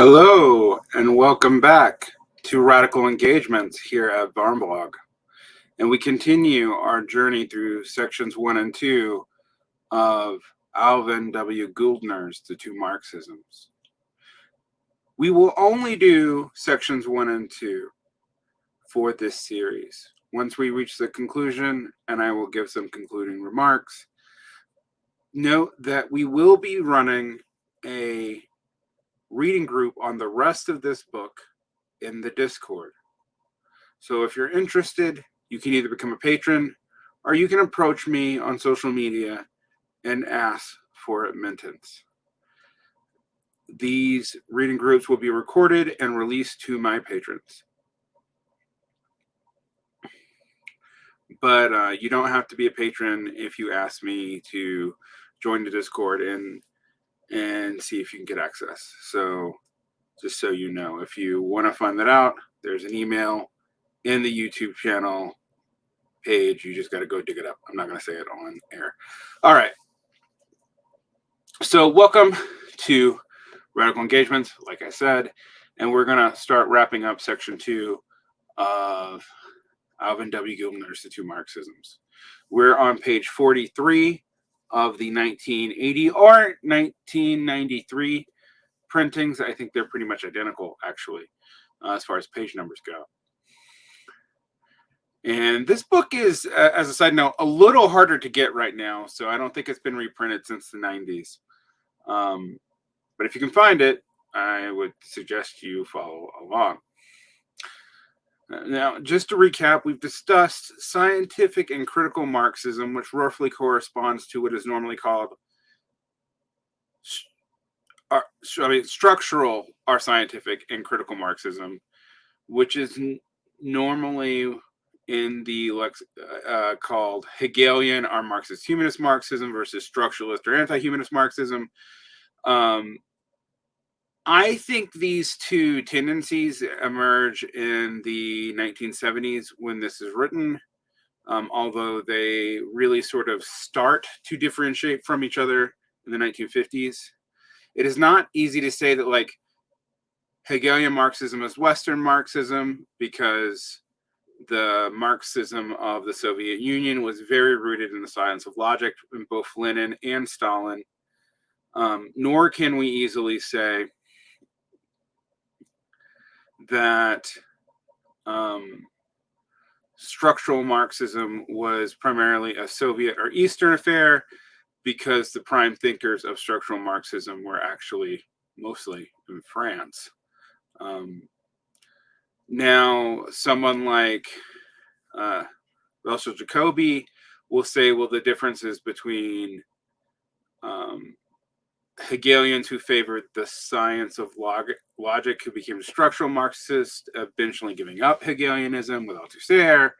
Hello and welcome back to Radical Engagements here at Barnblog. And we continue our journey through sections 1 and 2 of Alvin W. Gouldner's The Two Marxisms. We will only do sections 1 and 2 for this series. Once we reach the conclusion, and I will give some concluding remarks, note that we will be running a reading group on the rest of this book in the Discord. So if you're interested, you can either become a patron or you can approach me on social media and ask for admittance. These reading groups will be recorded and released to my patrons. But you don't have to be a patron if you ask me to join the Discord and see if you can get access. So just so you know, if you want to find that out, there's an email in the YouTube channel page. You just got to go dig it up. I'm not going to say it on air. All right. So welcome to Radical Engagements, like I said, and we're going to start wrapping up section 2 of Alvin W. Gouldner's The Two Marxisms. We're on page 43 of the 1980 or 1993 printings. I think they're pretty much identical, actually, as far as page numbers go. And this book is, as a side note, a little harder to get right now, so I don't think it's been reprinted since the 90s. But if you can find it, I would suggest you follow along. Now, just to recap, we've discussed scientific and critical Marxism, which roughly corresponds to what is normally called structural or scientific and critical Marxism, which is normally in the called Hegelian or Marxist humanist Marxism versus structuralist or anti-humanist Marxism. I think these two tendencies emerge in the 1970s when this is written, although they really sort of start to differentiate from each other in the 1950s. It is not easy to say that like Hegelian Marxism is Western Marxism, because the Marxism of the Soviet Union was very rooted in the science of logic in both Lenin and Stalin. Nor can we easily say that structural Marxism was primarily a Soviet or Eastern affair, because the prime thinkers of structural Marxism were actually mostly in France. Now, someone like Russell Jacoby will say, well, the differences between Hegelians who favored the science of logic, who became structural Marxists, eventually giving up Hegelianism with Althusser,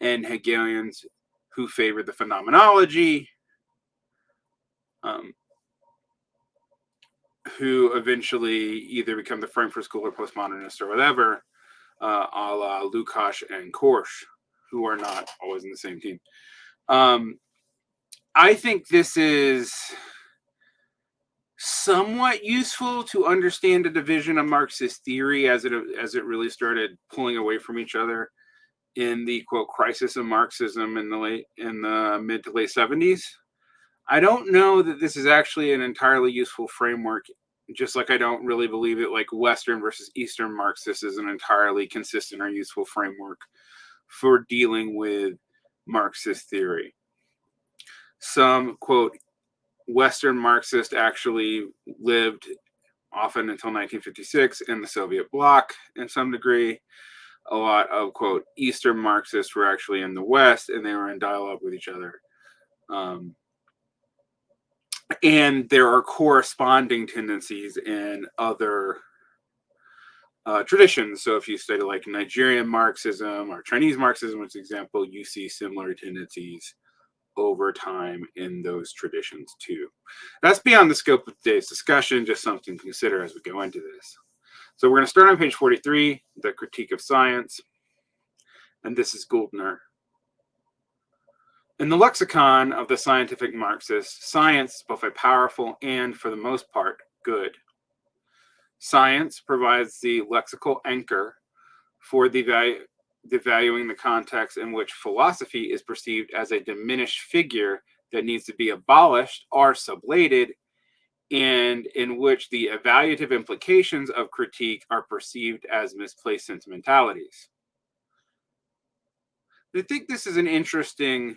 and Hegelians who favored the phenomenology, who eventually either become the Frankfurt School or postmodernists or whatever, a la Lukács and Korsch, who are not always in the same team. I think this is somewhat useful to understand the division of Marxist theory as it really started pulling away from each other in the quote crisis of Marxism in the mid to late 70s. I don't know that this is actually an entirely useful framework, just like I don't really believe that like Western versus Eastern Marxist is an entirely consistent or useful framework for dealing with Marxist theory. Some quote Western Marxists actually lived often until 1956 in the Soviet bloc in some degree. A lot of, quote, Eastern Marxists were actually in the West, and they were in dialogue with each other. And there are corresponding tendencies in other traditions. So if you study like Nigerian Marxism or Chinese Marxism, as an example, you see similar tendencies over time in those traditions too. That's beyond the scope of today's discussion, just something to consider as we go into this. So we're going to start on page 43, the critique of science, and this is Gouldner. In the lexicon of the scientific Marxists, science is both a powerful and, for the most part, good. Science provides the lexical anchor for devaluing the context in which philosophy is perceived as a diminished figure that needs to be abolished or sublated, and in which the evaluative implications of critique are perceived as misplaced sentimentalities. I think this is an interesting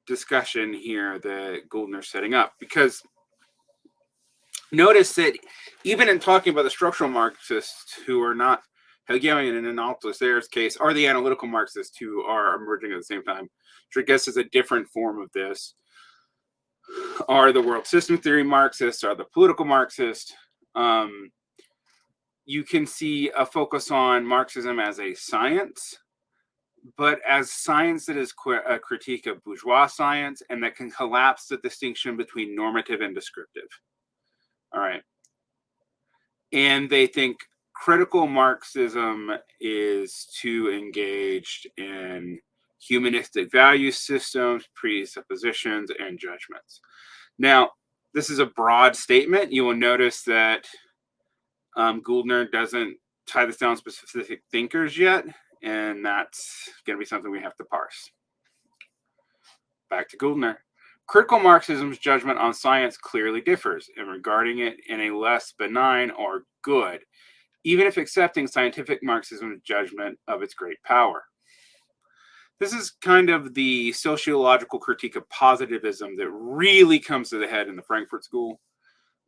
discussion here that Gouldner's setting up, because notice that even in talking about the structural Marxists who are not Hegelian in an Althusser's case, are the analytical Marxists who are emerging at the same time, which I guess is a different form of this, are the world system theory Marxists, are the political Marxists. You can see a focus on Marxism as a science, but as science that is a critique of bourgeois science, and that can collapse the distinction between normative and descriptive. All right. And they think critical Marxism is too engaged in humanistic value systems, presuppositions, and judgments. Now, this is a broad statement. You will notice that Gouldner doesn't tie this down to specific thinkers yet, and that's going to be something we have to parse. Back to Gouldner. Critical Marxism's judgment on science clearly differs in regarding it in a less benign or good, even if accepting scientific Marxism's judgment of its great power. This is kind of the sociological critique of positivism that really comes to the head in the Frankfurt School,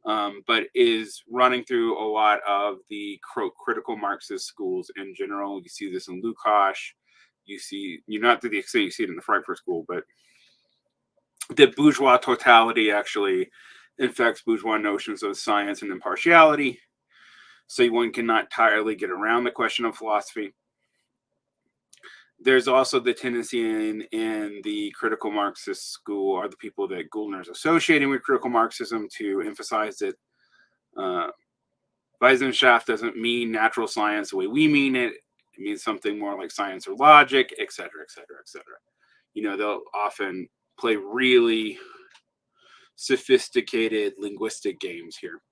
but is running through a lot of the critical Marxist schools in general. You see this in Lukács. You see, not to the extent you see it in the Frankfurt School, but that bourgeois totality actually infects bourgeois notions of science and impartiality. So one cannot entirely get around the question of philosophy. There's also the tendency in the critical Marxist school, or the people that Gouldner is associating with critical Marxism, to emphasize that Wissenschaft doesn't mean natural science the way we mean it. It means something more like science or logic, et cetera, et cetera, et cetera. They'll often play really sophisticated linguistic games here.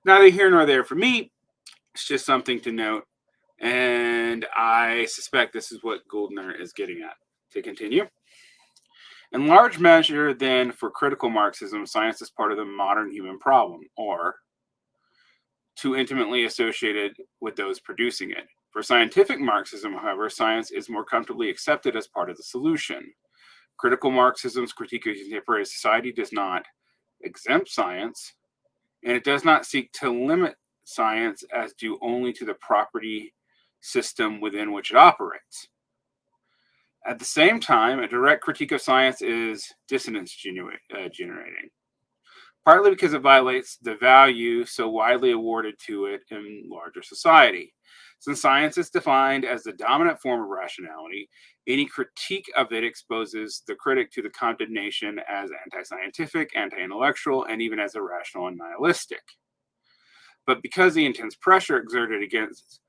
Neither here nor there for me. It's just something to note. And I suspect this is what Gouldner is getting at. To continue. In large measure, then, for critical Marxism, science is part of the modern human problem, or too intimately associated with those producing it. For scientific Marxism, however, science is more comfortably accepted as part of the solution. Critical Marxism's critique of contemporary society does not exempt science, and it does not seek to limit science as due only to the property system within which it operates. At the same time, a direct critique of science is dissonance generating, partly because it violates the value so widely awarded to it in larger society. Since science is defined as the dominant form of rationality, any critique of it exposes the critic to the condemnation as anti-scientific, anti-intellectual, and even as irrational and nihilistic. But because the intense pressure exerted against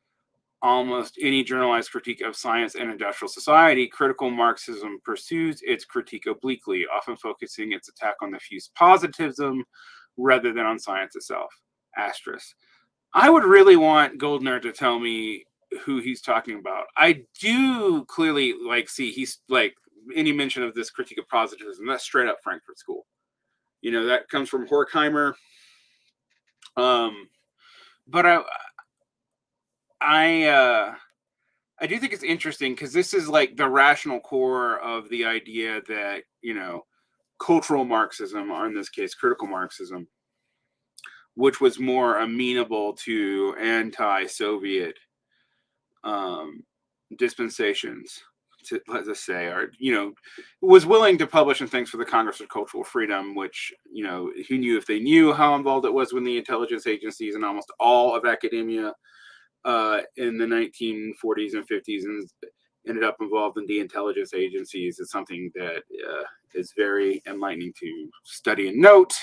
almost any generalized critique of science and industrial society, critical Marxism pursues its critique obliquely, often focusing its attack on diffuse positivism rather than on science itself. Asterisk. I would really want Gouldner to tell me who he's talking about. I do clearly see he's any mention of this critique of positivism. That's straight up Frankfurt School. That comes from Horkheimer. But I do think it's interesting because this is like the rational core of the idea that, cultural Marxism, or in this case, critical Marxism, which was more amenable to anti-Soviet dispensations, let's just say, or, was willing to publish in things for the Congress of Cultural Freedom, which, who knew if they knew how involved it was with the intelligence agencies and almost all of academia in the 1940s and 50s, and ended up involved in the intelligence agencies. It's something that is very enlightening to study and note.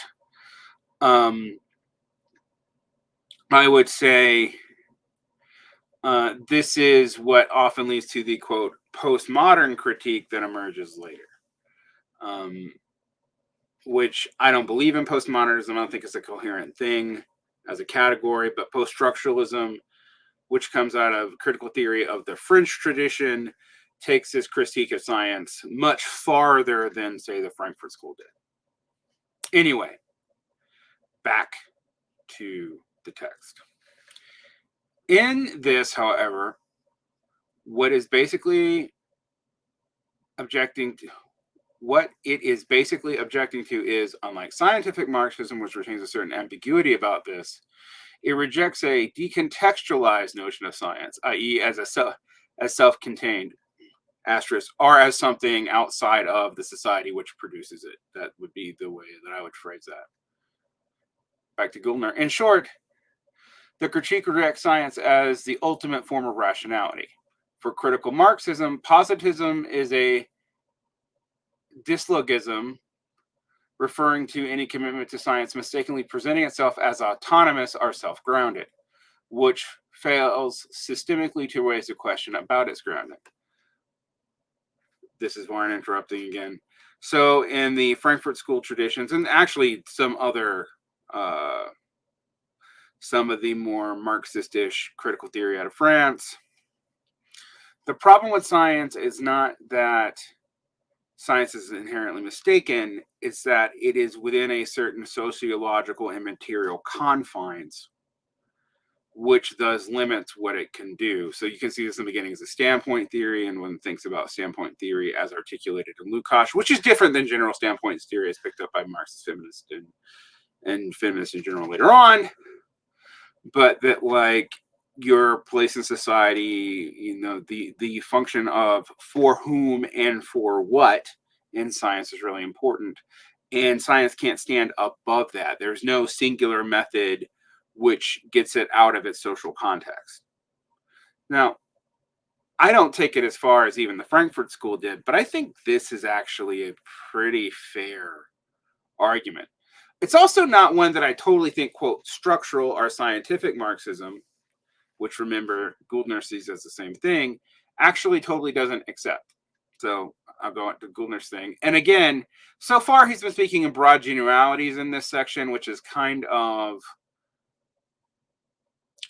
I would say this is what often leads to the, quote, postmodern critique that emerges later. which I don't believe in postmodernism. I don't think it's a coherent thing as a category, but post-structuralism, which comes out of critical theory of the French tradition, takes this critique of science much farther than, say, the Frankfurt School did. Anyway, back to the text. In this, however, what it is basically objecting to is, unlike scientific Marxism, which retains a certain ambiguity about this, it rejects a decontextualized notion of science, i.e., as self-contained, asterisk, or as something outside of the society which produces it. That would be the way that I would phrase that. Back to Gouldner. In short, the critique rejects science as the ultimate form of rationality. For critical Marxism, positivism is a dyslogism, referring to any commitment to science mistakenly presenting itself as autonomous or self-grounded, which fails systemically to raise a question about its grounding. This is Warren interrupting again. So in the Frankfurt School traditions, and actually some other, some of the more Marxistish critical theory out of France, the problem with science is not that science is inherently mistaken, it's that it is within a certain sociological and material confines, which thus limits what it can do. So you can see this in the beginning as a standpoint theory, and one thinks about standpoint theory as articulated in Lukács, which is different than general standpoint theory as picked up by Marxist feminists and feminists in general later on. But that, like, your place in society, you know, the function of for whom and for what in science is really important. And science can't stand above that. There's no singular method which gets it out of its social context. Now, I don't take it as far as even the Frankfurt School did, but I think this is actually a pretty fair argument. It's also not one that I totally think, quote, structural or scientific Marxism, which, remember, Gouldner sees as the same thing, actually totally doesn't accept. So I'll go into Gouldner's thing. And again, so far he's been speaking in broad generalities in this section, which is kind of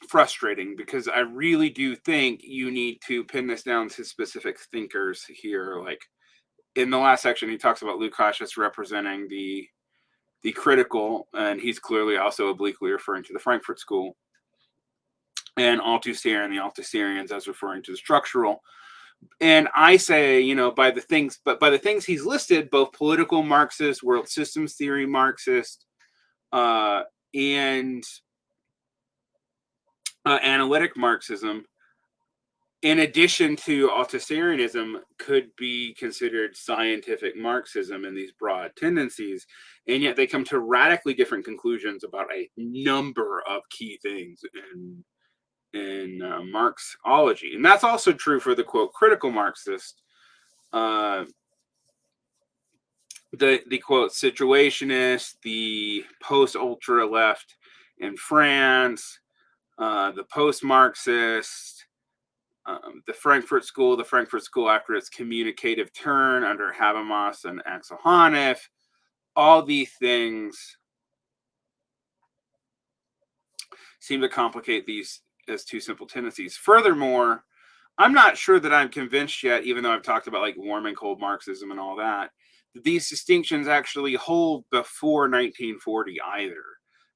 frustrating because I really do think you need to pin this down to specific thinkers here. Like in the last section, he talks about Lukács as representing the critical, and he's clearly also obliquely referring to the Frankfurt School, and Althusser and the Althusserians as referring to the structural. And I say, you know, by the things he's listed, both political Marxist, world systems theory Marxist, and analytic Marxism, in addition to Althusserianism, could be considered scientific Marxism in these broad tendencies, and yet they come to radically different conclusions about a number of key things in Marxology. And that's also true for the, quote, critical Marxist, the quote, situationist, the post-ultra left in France, the post-Marxist, the Frankfurt School after its communicative turn under Habermas and Axel Honneth. All these things seem to complicate these as two simple tendencies. Furthermore, I'm not sure that I'm convinced yet, even though I've talked about like warm and cold Marxism and all that these distinctions actually hold before 1940 either.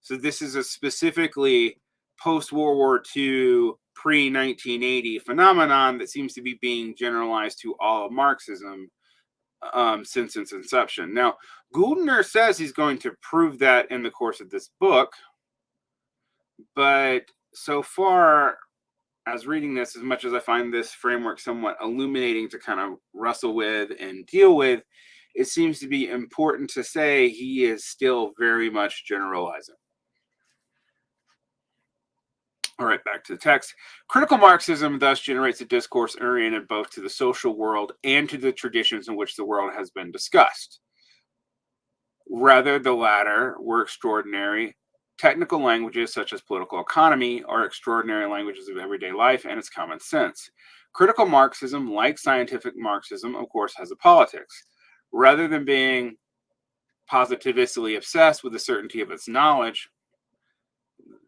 So this is a specifically post-World War II, pre-1980 phenomenon that seems to be being generalized to all of Marxism since its inception. Now, Gouldner says he's going to prove that in the course of this book, but so far as reading this, as much as I find this framework somewhat illuminating to kind of wrestle with and deal with, it seems to be important to say he is still very much generalizing. All right, back to the text. Critical Marxism thus generates a discourse oriented both to the social world and to the traditions in which the world has been discussed. Rather, the latter were extraordinary technical languages such as political economy are extraordinary languages of everyday life and its common sense. Critical Marxism, like scientific Marxism, of course, has a politics. Rather than being positivistically obsessed with the certainty of its knowledge,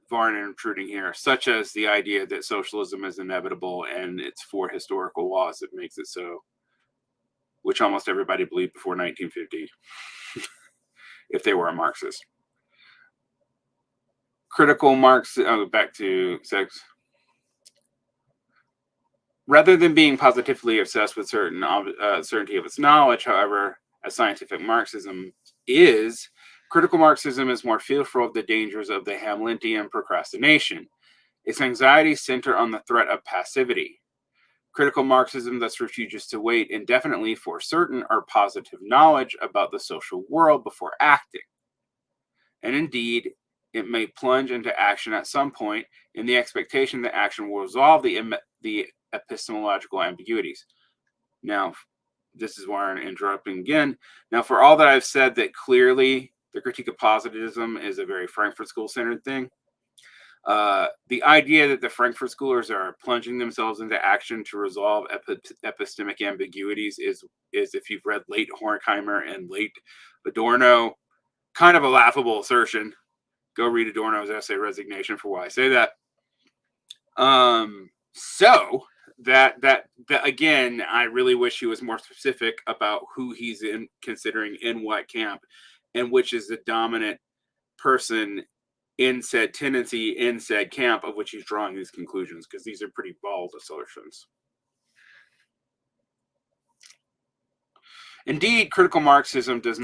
Varner intruding here, such as the idea that socialism is inevitable and it's for historical laws that makes it so, which almost everybody believed before 1950, if they were a Marxist. Critical Marx, back to sex. Rather than being positively obsessed with certainty of its knowledge, however, as scientific Marxism is, critical Marxism is more fearful of the dangers of the Hamletian procrastination. Its anxieties center on the threat of passivity. Critical Marxism thus refuses to wait indefinitely for certain or positive knowledge about the social world before acting. And indeed, it may plunge into action at some point in the expectation that action will resolve the epistemological ambiguities. Now, this is why I'm interrupting again. Now, for all that I've said that clearly the critique of positivism is a very Frankfurt School-centered thing, the idea that the Frankfurt Schoolers are plunging themselves into action to resolve epistemic ambiguities is, if you've read late Horkheimer and late Adorno, kind of a laughable assertion. Go read Adorno's essay Resignation for why I say that. So that again, I really wish he was more specific about who he's considering in what camp, and which is the dominant person in said tendency in said camp of which he's drawing these conclusions, because these are pretty bold assertions. Indeed, critical Marxism does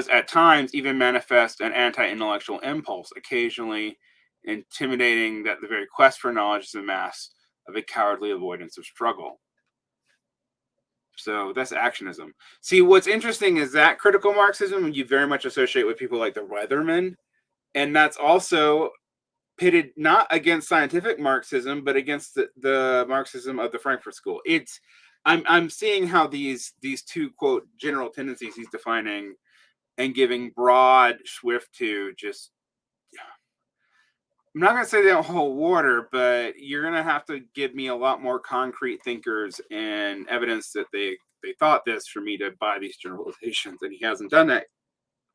at times even manifest an anti-intellectual impulse, occasionally intimidating that the very quest for knowledge is a mask of a cowardly avoidance of struggle. So that's actionism. See, what's interesting is that critical Marxism you very much associate with people like the Weathermen, and that's also pitted not against scientific Marxism, but against the Marxism of the Frankfurt School. I'm seeing how these two, quote, general tendencies he's defining and giving broad swift to just, I'm not going to say they don't hold water, but you're going to have to give me a lot more concrete thinkers and evidence that they thought this for me to buy these generalizations, and he hasn't done that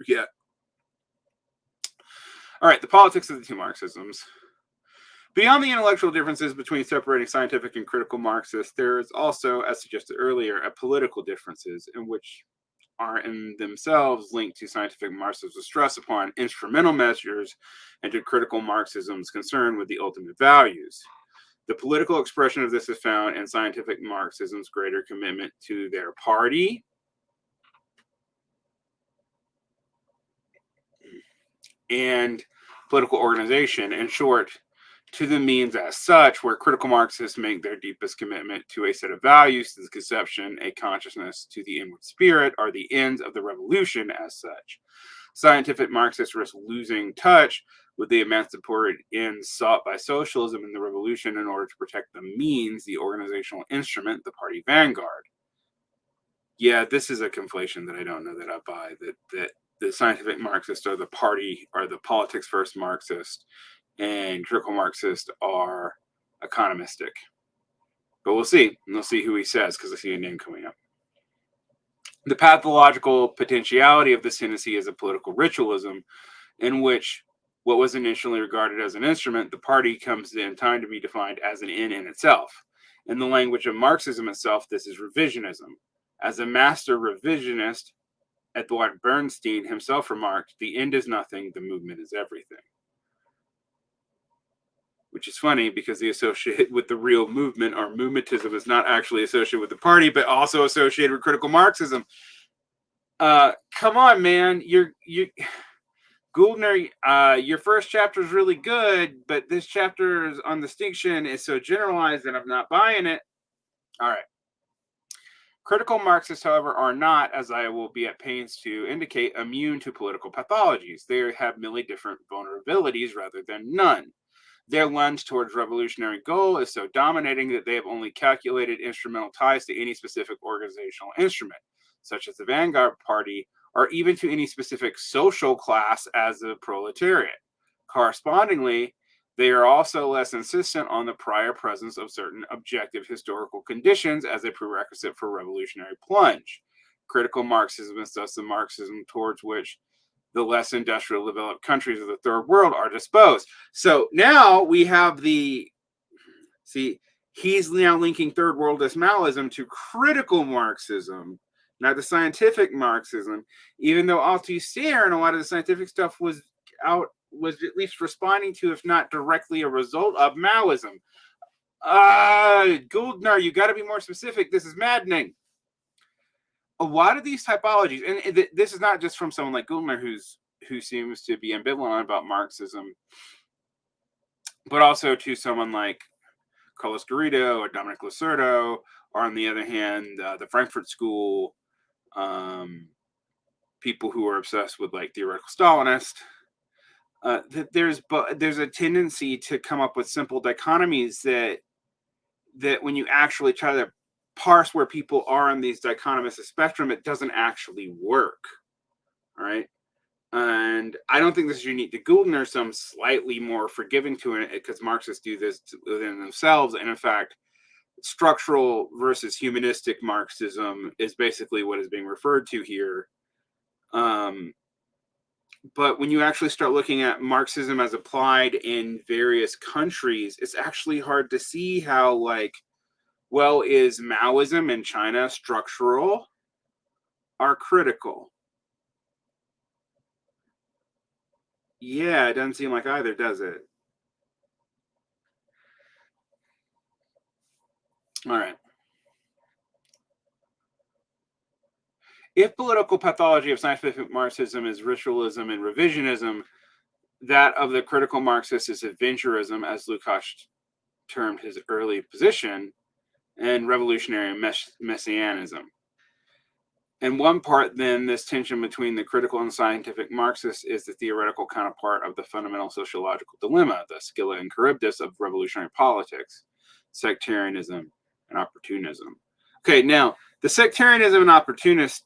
yet. All right, the politics of the two Marxisms. Beyond the intellectual differences between separating scientific and critical Marxists, there is also, as suggested earlier, a political differences in which are in themselves linked to scientific Marxism's stress upon instrumental measures and to critical Marxism's concern with the ultimate values. The political expression of this is found in scientific Marxism's greater commitment to their party and political organization. In short, to the means as such, where critical Marxists make their deepest commitment to a set of values, to the conception, a consciousness, to the inward spirit, are the ends of the revolution as such. Scientific Marxists risk losing touch with the emancipatory ends sought by socialism in the revolution in order to protect the means, the organizational instrument, the party vanguard. Yeah, this is a conflation that I don't know that I buy, that the scientific Marxists are the party, or the politics first Marxist, and critical Marxists are economistic. But we'll see. And we'll see who he says, because I see a name coming up. The pathological potentiality of this tendency is a political ritualism in which what was initially regarded as an instrument, the party, comes in time to be defined as an end in itself. In the language of Marxism itself, this is revisionism. As a master revisionist, Edward Bernstein himself remarked, "The end is nothing, the movement is everything." Which is funny because the associated with the real movement, or movementism, is not actually associated with the party, but also associated with critical Marxism. Come on, man. Gouldner, your first chapter is really good, but this chapter on distinction is so generalized that I'm not buying it. All right. Critical Marxists, however, are not, as I will be at pains to indicate, immune to political pathologies. They have merely different vulnerabilities rather than none. Their lens towards revolutionary goal is so dominating that they have only calculated instrumental ties to any specific organizational instrument, such as the vanguard party, or even to any specific social class as the proletariat. Correspondingly, they are also less insistent on the prior presence of certain objective historical conditions as a prerequisite for revolutionary plunge. critical Marxism is thus the Marxism towards which the less industrial developed countries of the third world are disposed. So now we have he's now linking third worldist Maoism to critical Marxism, not the scientific Marxism, even though Althusser and a lot of the scientific stuff was at least responding to, if not directly a result of Maoism. Gouldner, you got to be more specific. This is maddening. A lot of these typologies, and this is not just from someone like Gouldner who seems to be ambivalent about Marxism, but also to someone like Carlos Garrido or Dominic Lacerda, or on the other hand, the Frankfurt School, people who are obsessed with like theoretical Stalinist. There's a tendency to come up with simple dichotomies that when you actually try to parse where people are on these dichotomous spectrum, it doesn't actually work. All right. And I don't think this is unique to Gouldner, so I'm slightly more forgiving to it because Marxists do this within themselves. And in fact, structural versus humanistic Marxism is basically what is being referred to here. But when you actually start looking at Marxism as applied in various countries, it's actually hard to see how, like, well, is Maoism in China structural or critical? Yeah, it doesn't seem like either, does it? All right. If political pathology of scientific Marxism is ritualism and revisionism, that of the critical Marxist is adventurism, as Lukács termed his early position, and revolutionary messianism. In one part, then, this tension between the critical and scientific Marxist is the theoretical counterpart of the fundamental sociological dilemma, the Scylla and Charybdis of revolutionary politics, sectarianism and opportunism. Okay, now, the sectarianism and opportunist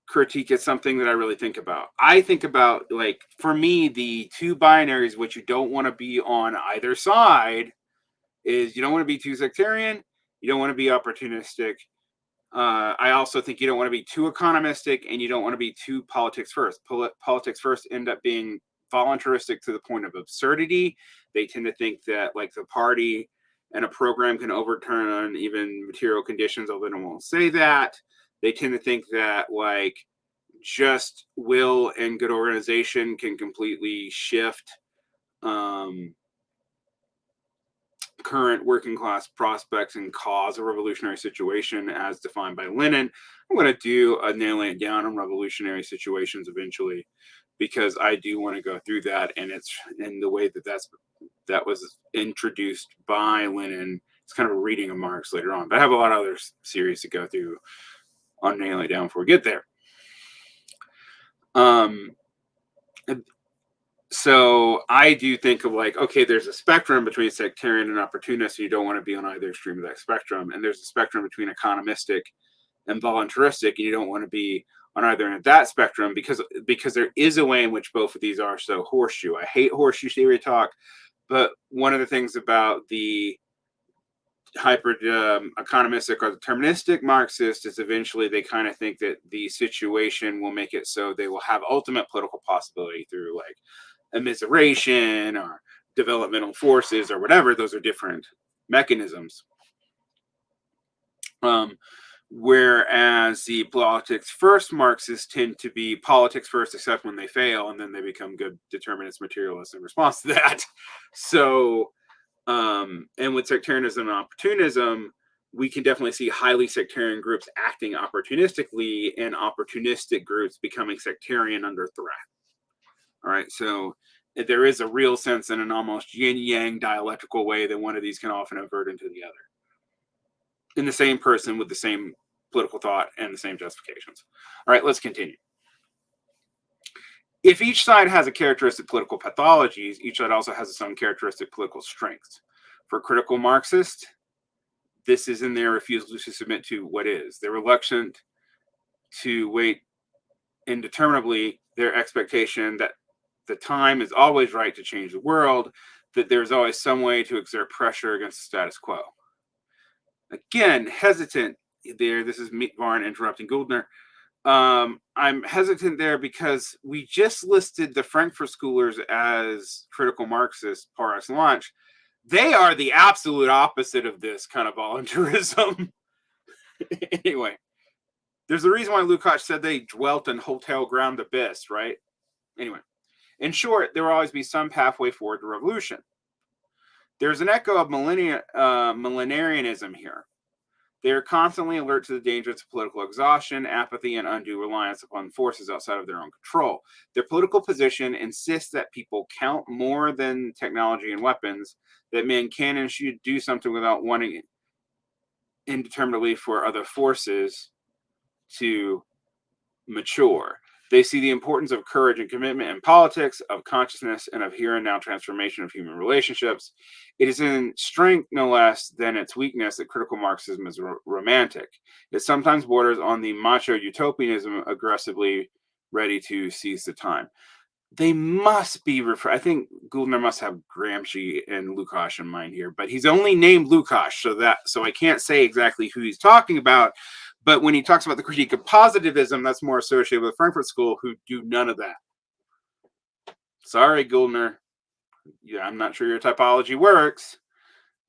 critique is something that I really think about. I think about, like, for me, the two binaries which you don't want to be on either side is you don't want to be too sectarian, you don't want to be opportunistic. I also think you don't want to be too economistic, and you don't want to be too politics first. Politics first end up being voluntaristic to the point of absurdity. They tend to think that, like, the party and a program can overturn even material conditions, although they won't say that. They tend to think that, like, just will and good organization can completely shift current working class prospects and cause a revolutionary situation as defined by Lenin. I'm going to do a nailing it down on revolutionary situations eventually, because I do want to go through that, and it's in the way that was introduced by Lenin. It's kind of a reading of Marx later on, but I have a lot of other series to go through on nailing it down before we get there. So I do think of, like, okay, there's a spectrum between sectarian and opportunist, so you don't want to be on either extreme of that spectrum. And there's a spectrum between economistic and voluntaristic, and you don't want to be on either end of that spectrum, because there is a way in which both of these are so horseshoe. I hate horseshoe theory talk, but one of the things about the hyper economistic or deterministic Marxist is eventually they kind of think that the situation will make it so they will have ultimate political possibility through, like, immiseration or developmental forces or whatever. Those are different mechanisms. Whereas the politics first Marxists tend to be politics first, except when they fail, and then they become good determinists, materialists in response to that. So, and with sectarianism and opportunism, we can definitely see highly sectarian groups acting opportunistically and opportunistic groups becoming sectarian under threat. All right, so there is a real sense in an almost yin-yang dialectical way that one of these can often avert into the other in the same person with the same political thought and the same justifications. All right, let's continue. If each side has a characteristic political pathologies, each side also has its own characteristic political strengths. For critical Marxists, this is in their refusal to submit to what is. They're reluctant to wait indeterminably, their expectation that the time is always right to change the world. that there's always some way to exert pressure against the status quo. Again, hesitant there. This is Varn interrupting Gouldner. I'm hesitant there because we just listed the Frankfurt Schoolers as critical Marxists par excellence. They are the absolute opposite of this kind of voluntarism. Anyway, there's a reason why Lukács said they dwelt in hotel ground abyss, right? Anyway, in short, there will always be some pathway forward to revolution. There's an echo of millenarianism here. They are constantly alert to the dangers of political exhaustion, apathy, and undue reliance upon forces outside of their own control. Their political position insists that people count more than technology and weapons, that men can and should do something without wanting indeterminately for other forces to mature. They see the importance of courage and commitment in politics, of consciousness, and of here and now transformation of human relationships. It is in strength, no less than its weakness, that critical Marxism is romantic. It sometimes borders on the macho utopianism, aggressively ready to seize the time. They must be I think Gouldner must have Gramsci and Lukács in mind here, but he's only named Lukács, so I can't say exactly who he's talking about. But when he talks about the critique of positivism, that's more associated with the Frankfurt School, who do none of that. Sorry, Gouldner. Yeah, I'm not sure your typology works.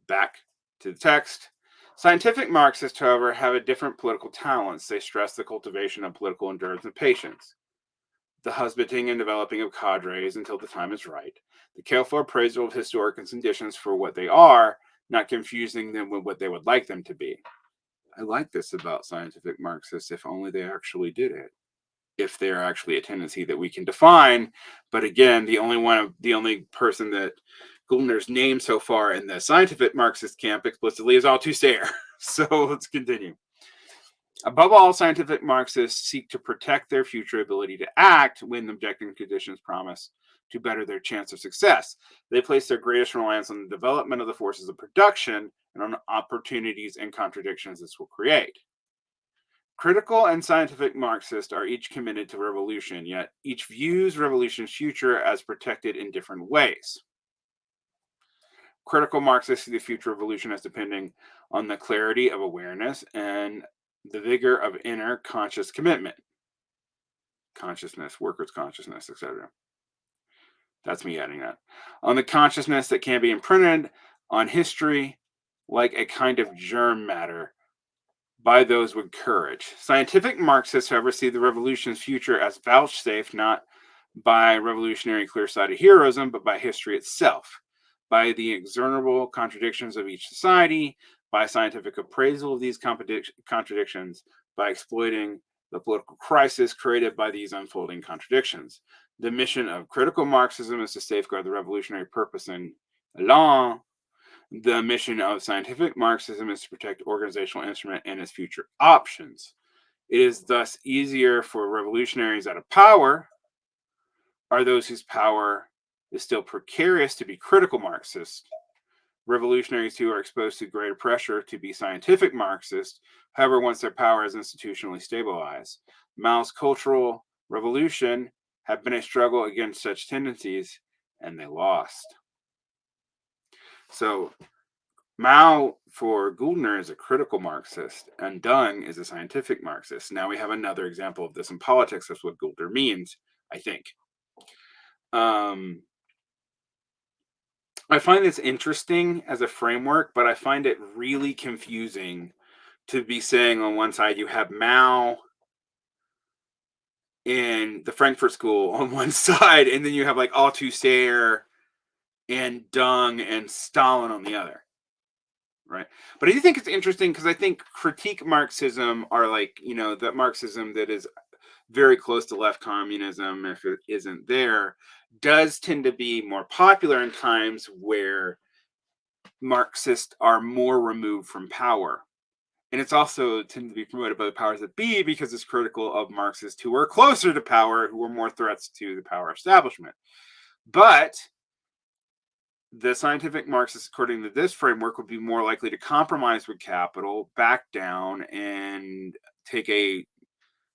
Back to the text. Scientific Marxists, however, have a different political talents. They stress the cultivation of political endurance and patience, the husbanding and developing of cadres until the time is right, the careful appraisal of historic conditions for what they are, not confusing them with what they would like them to be. I like this about scientific Marxists, if only they actually did it. If they're actually a tendency that we can define. But again, the only person that Gouldner's named so far in the scientific Marxist camp explicitly is Althusser. So let's continue. Above all, scientific Marxists seek to protect their future ability to act when objective conditions promise to better their chance of success. They place their greatest reliance on the development of the forces of production and on opportunities and contradictions this will create. Critical and scientific Marxists are each committed to revolution, yet each views revolution's future as protected in different ways. Critical Marxists see the future of revolution as depending on the clarity of awareness and the vigor of inner conscious commitment. Consciousness, workers' consciousness, etc. That's me adding that. On the consciousness that can be imprinted on history like a kind of germ matter by those with courage. Scientific Marxists, however, see the revolution's future as vouchsafed not by revolutionary clear-sighted heroism, but by history itself, by the inexorable contradictions of each society, by scientific appraisal of these contradictions, by exploiting the political crisis created by these unfolding contradictions. The mission of critical Marxism is to safeguard the revolutionary purpose in Elan. The mission of scientific Marxism is to protect organizational instrument and its future options. It is thus easier for revolutionaries out of power, are those whose power is still precarious, to be critical Marxists. Revolutionaries who are exposed to greater pressure to be scientific Marxists, however, once their power is institutionally stabilized. Mao's cultural revolution had been a struggle against such tendencies, and they lost. So Mao for Gouldner is a critical Marxist, and Dung is a scientific Marxist. Now we have another example of this in politics. That's what Gouldner means, I think. I find this interesting as a framework, but I find it really confusing to be saying on one side you have Mao and the Frankfurt School on one side, and then you have like Althusser and Dung and Stalin on the other. Right. But I do think it's interesting because I think critique Marxism are like, that Marxism that is very close to left communism, if it isn't there, does tend to be more popular in times where Marxists are more removed from power. And it's also tended to be promoted by the powers that be because it's critical of Marxists who are closer to power, who are more threats to the power establishment. But the scientific Marxists, according to this framework, would be more likely to compromise with capital, back down, and take a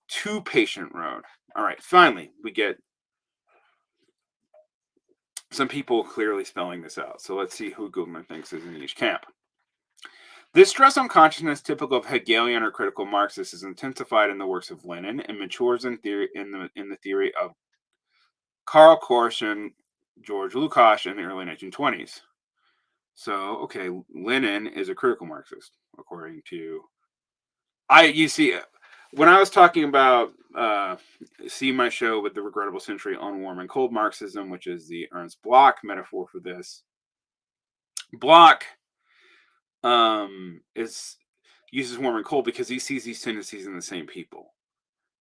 too patient road. All right, finally, we get some people clearly spelling this out. So let's see who Gouldner thinks is in each camp. This stress on consciousness, typical of Hegelian or critical Marxists, is intensified in the works of Lenin and matures in theory in the theory of Karl Korsch and George Lukács in the early 1920s. So, okay, Lenin is a critical Marxist, according to you see, when I was talking about see my show with the regrettable century on warm and cold Marxism, which is the Ernst Bloch metaphor for this. Bloch uses warm and cold because he sees these tendencies in the same people.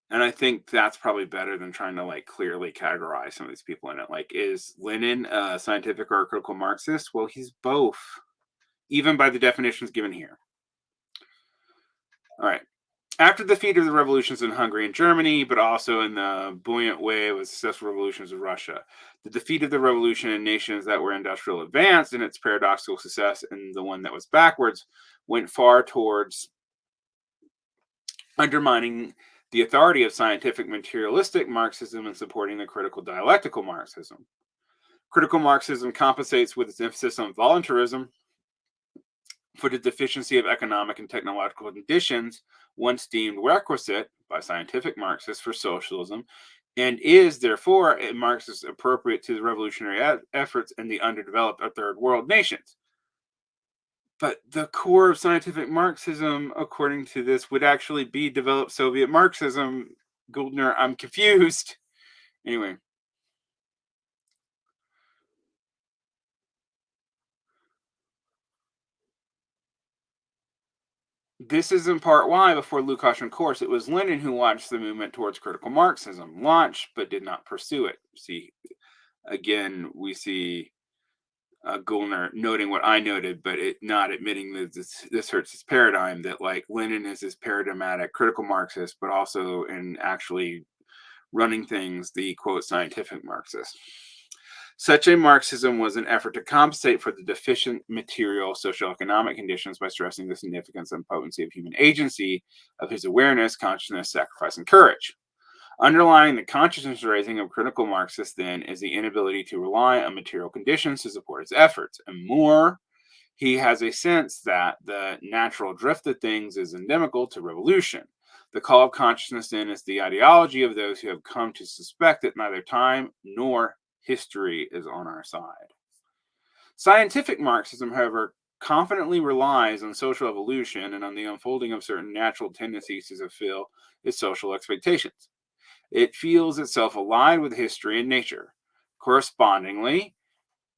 And I think that's probably better than trying to like clearly categorize some of these people in it. Like, is Lenin a scientific or a critical Marxist? Well, he's both, even by the definitions given here. All right. After the defeat of the revolutions in Hungary and Germany, but also in the buoyant wave of successful revolutions of Russia, the defeat of the revolution in nations that were industrial advanced and its paradoxical success in the one that was backwards went far towards undermining the authority of scientific materialistic Marxism and supporting the critical dialectical Marxism. Critical Marxism compensates with its emphasis on voluntarism for the deficiency of economic and technological conditions once deemed requisite by scientific Marxists for socialism, and is therefore a Marxist appropriate to the revolutionary efforts in the underdeveloped or third world nations. But the core of scientific Marxism, according to this, would actually be developed Soviet Marxism. Gouldner, I'm confused. Anyway. This is in part why, before Lukács and Korsch, it was Lenin who launched the movement towards critical Marxism, launched but did not pursue it. See, again, we see Gouldner noting what I noted, but not admitting that this hurts his paradigm, that like Lenin is this paradigmatic critical Marxist, but also in actually running things the quote scientific Marxist. Such a Marxism was an effort to compensate for the deficient material socioeconomic conditions by stressing the significance and potency of human agency, of his awareness, consciousness, sacrifice, and courage. Underlying the consciousness raising of critical Marxists, then, is the inability to rely on material conditions to support its efforts. And more, he has a sense that the natural drift of things is endemical to revolution. The call of consciousness, then, is the ideology of those who have come to suspect that neither time nor history is on our side. Scientific Marxism, however, confidently relies on social evolution and on the unfolding of certain natural tendencies to fulfill its social expectations. It feels itself aligned with history and nature. Correspondingly,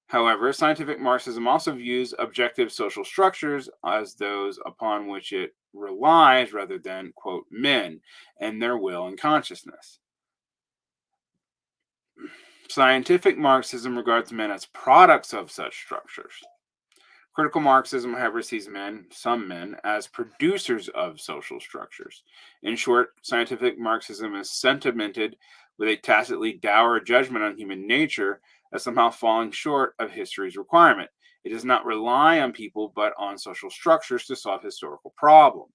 however, scientific Marxism also views objective social structures as those upon which it relies rather than, quote, men and their will and consciousness. Scientific Marxism regards men as products of such structures. Critical Marxism, however, sees men, some men, as producers of social structures. In short, scientific Marxism is sentimented with a tacitly dour judgment on human nature as somehow falling short of history's requirement. It does not rely on people, but on social structures to solve historical problems.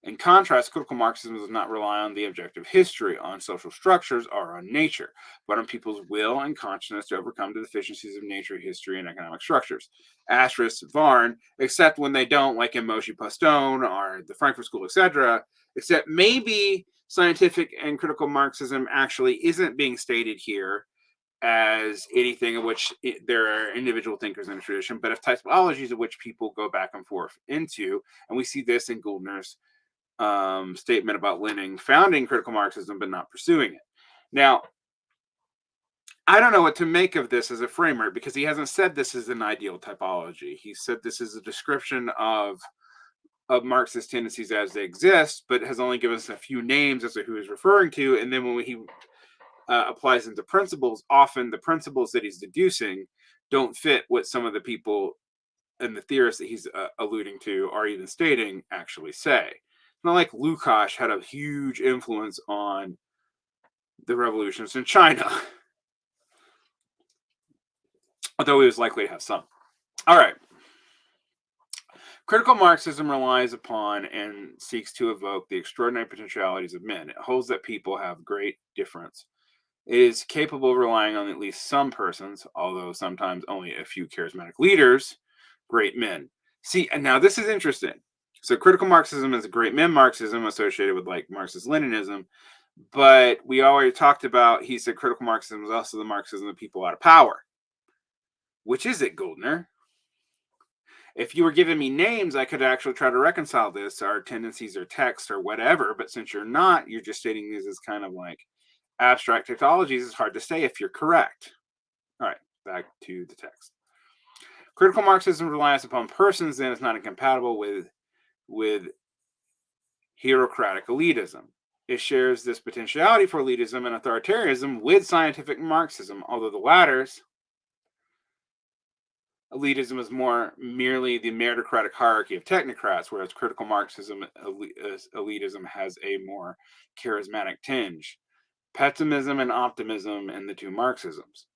In contrast, critical Marxism does not rely on the objective history, on social structures, or on nature, but on people's will and consciousness to overcome the deficiencies of nature, history, and economic structures. Asterisk, Varn, except when they don't, like in Moshe Postone or the Frankfurt School, etc., except maybe scientific and critical Marxism actually isn't being stated here as anything in which there are individual thinkers in a tradition, but of typologies of which people go back and forth into. And we see this in Gouldner's statement about Lenin founding critical Marxism but not pursuing it. Now, I don't know what to make of this as a framework, because he hasn't said this is an ideal typology. He said this is a description of Marxist tendencies as they exist, but has only given us a few names as to who he's referring to. And then when he applies them to principles, often the principles that he's deducing don't fit what some of the people and the theorists that he's alluding to or even stating actually say. It's not like Lukács had a huge influence on the revolutions in China, although he was likely to have some. All right. Critical Marxism relies upon and seeks to evoke the extraordinary potentialities of men. It holds that people have great difference It is capable of relying on at least some persons, although sometimes only a few charismatic leaders, great men. See, and now this is interesting. So critical Marxism is a great men Marxism associated with like Marxist Leninism, but we already talked about, he said critical Marxism is also the Marxism of people out of power. Which is it, Gouldner? If you were giving me names, I could actually try to reconcile this, our tendencies or text or whatever, but since you're not, you're just stating these as kind of like abstract tautologies. It's hard to say if you're correct. All right, back to the text. Critical Marxism relies upon persons, then is not incompatible with hierocratic elitism. It shares this potentiality for elitism and authoritarianism with scientific Marxism, although the latter's elitism is more merely the meritocratic hierarchy of technocrats, whereas critical Marxism elitism has a more charismatic tinge. Pessimism and optimism in the two Marxisms.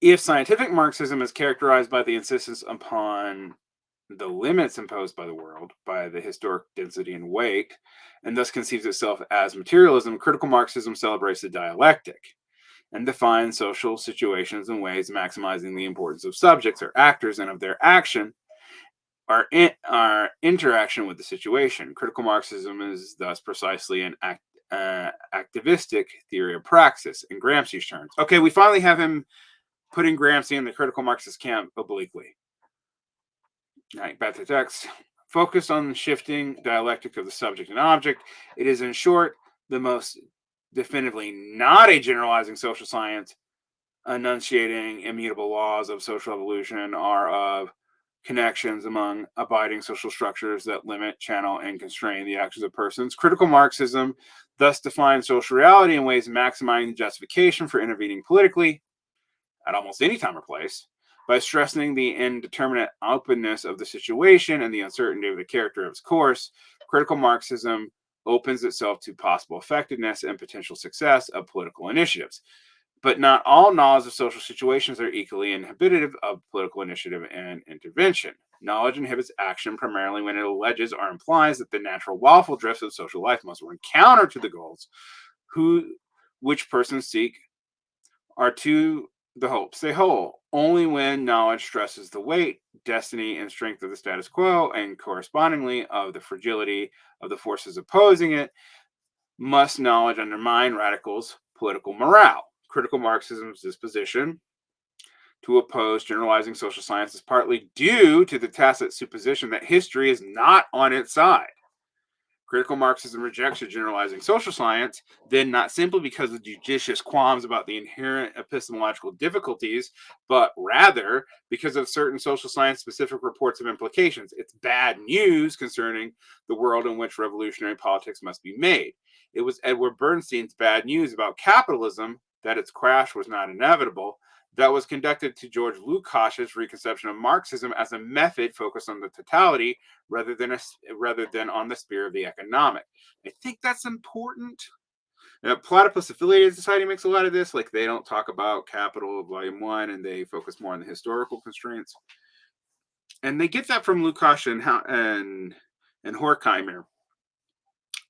If scientific Marxism is characterized by the insistence upon the limits imposed by the world, by the historic density and weight, and thus conceives itself as materialism, critical Marxism celebrates the dialectic and defines social situations in ways maximizing the importance of subjects or actors and of their action, our interaction with the situation. Critical Marxism is thus precisely an activistic theory of praxis in Gramsci's terms. Okay, we finally have him putting Gramsci in the critical Marxist camp obliquely. All right, back to the text. Focused on the shifting dialectic of the subject and object, it is in short the most definitively not a generalizing social science, enunciating immutable laws of social evolution or of connections among abiding social structures that limit, channel, and constrain the actions of persons. Critical Marxism thus defines social reality in ways maximizing the justification for intervening politically at almost any time or place by stressing the indeterminate openness of the situation and the uncertainty of the character of its course. Critical Marxism opens itself to possible effectiveness and potential success of political initiatives. But not all knowledge of social situations are equally inhibitive of political initiative and intervention. Knowledge inhibits action primarily when it alleges or implies that the natural lawful drifts of social life must run counter to the goals which persons seek are to the hopes they hold. Only when knowledge stresses the weight, destiny, and strength of the status quo, and correspondingly of the fragility of the forces opposing it, must knowledge undermine radicals' political morale. Critical Marxism's disposition to oppose generalizing social science is partly due to the tacit supposition that history is not on its side. Critical Marxism rejects a generalizing social science, then not simply because of judicious qualms about the inherent epistemological difficulties, but rather because of certain social science specific reports of implications. It's bad news concerning the world in which revolutionary politics must be made. It was Edward Bernstein's bad news about capitalism, that its crash was not inevitable, that was conducted to George Lukács's reconception of Marxism as a method focused on the totality rather than on the sphere of the economic. I think that's important. Now, Platypus Affiliated Society makes a lot of this. Like, they don't talk about Capital Volume 1, and they focus more on the historical constraints. And they get that from Lukács and Horkheimer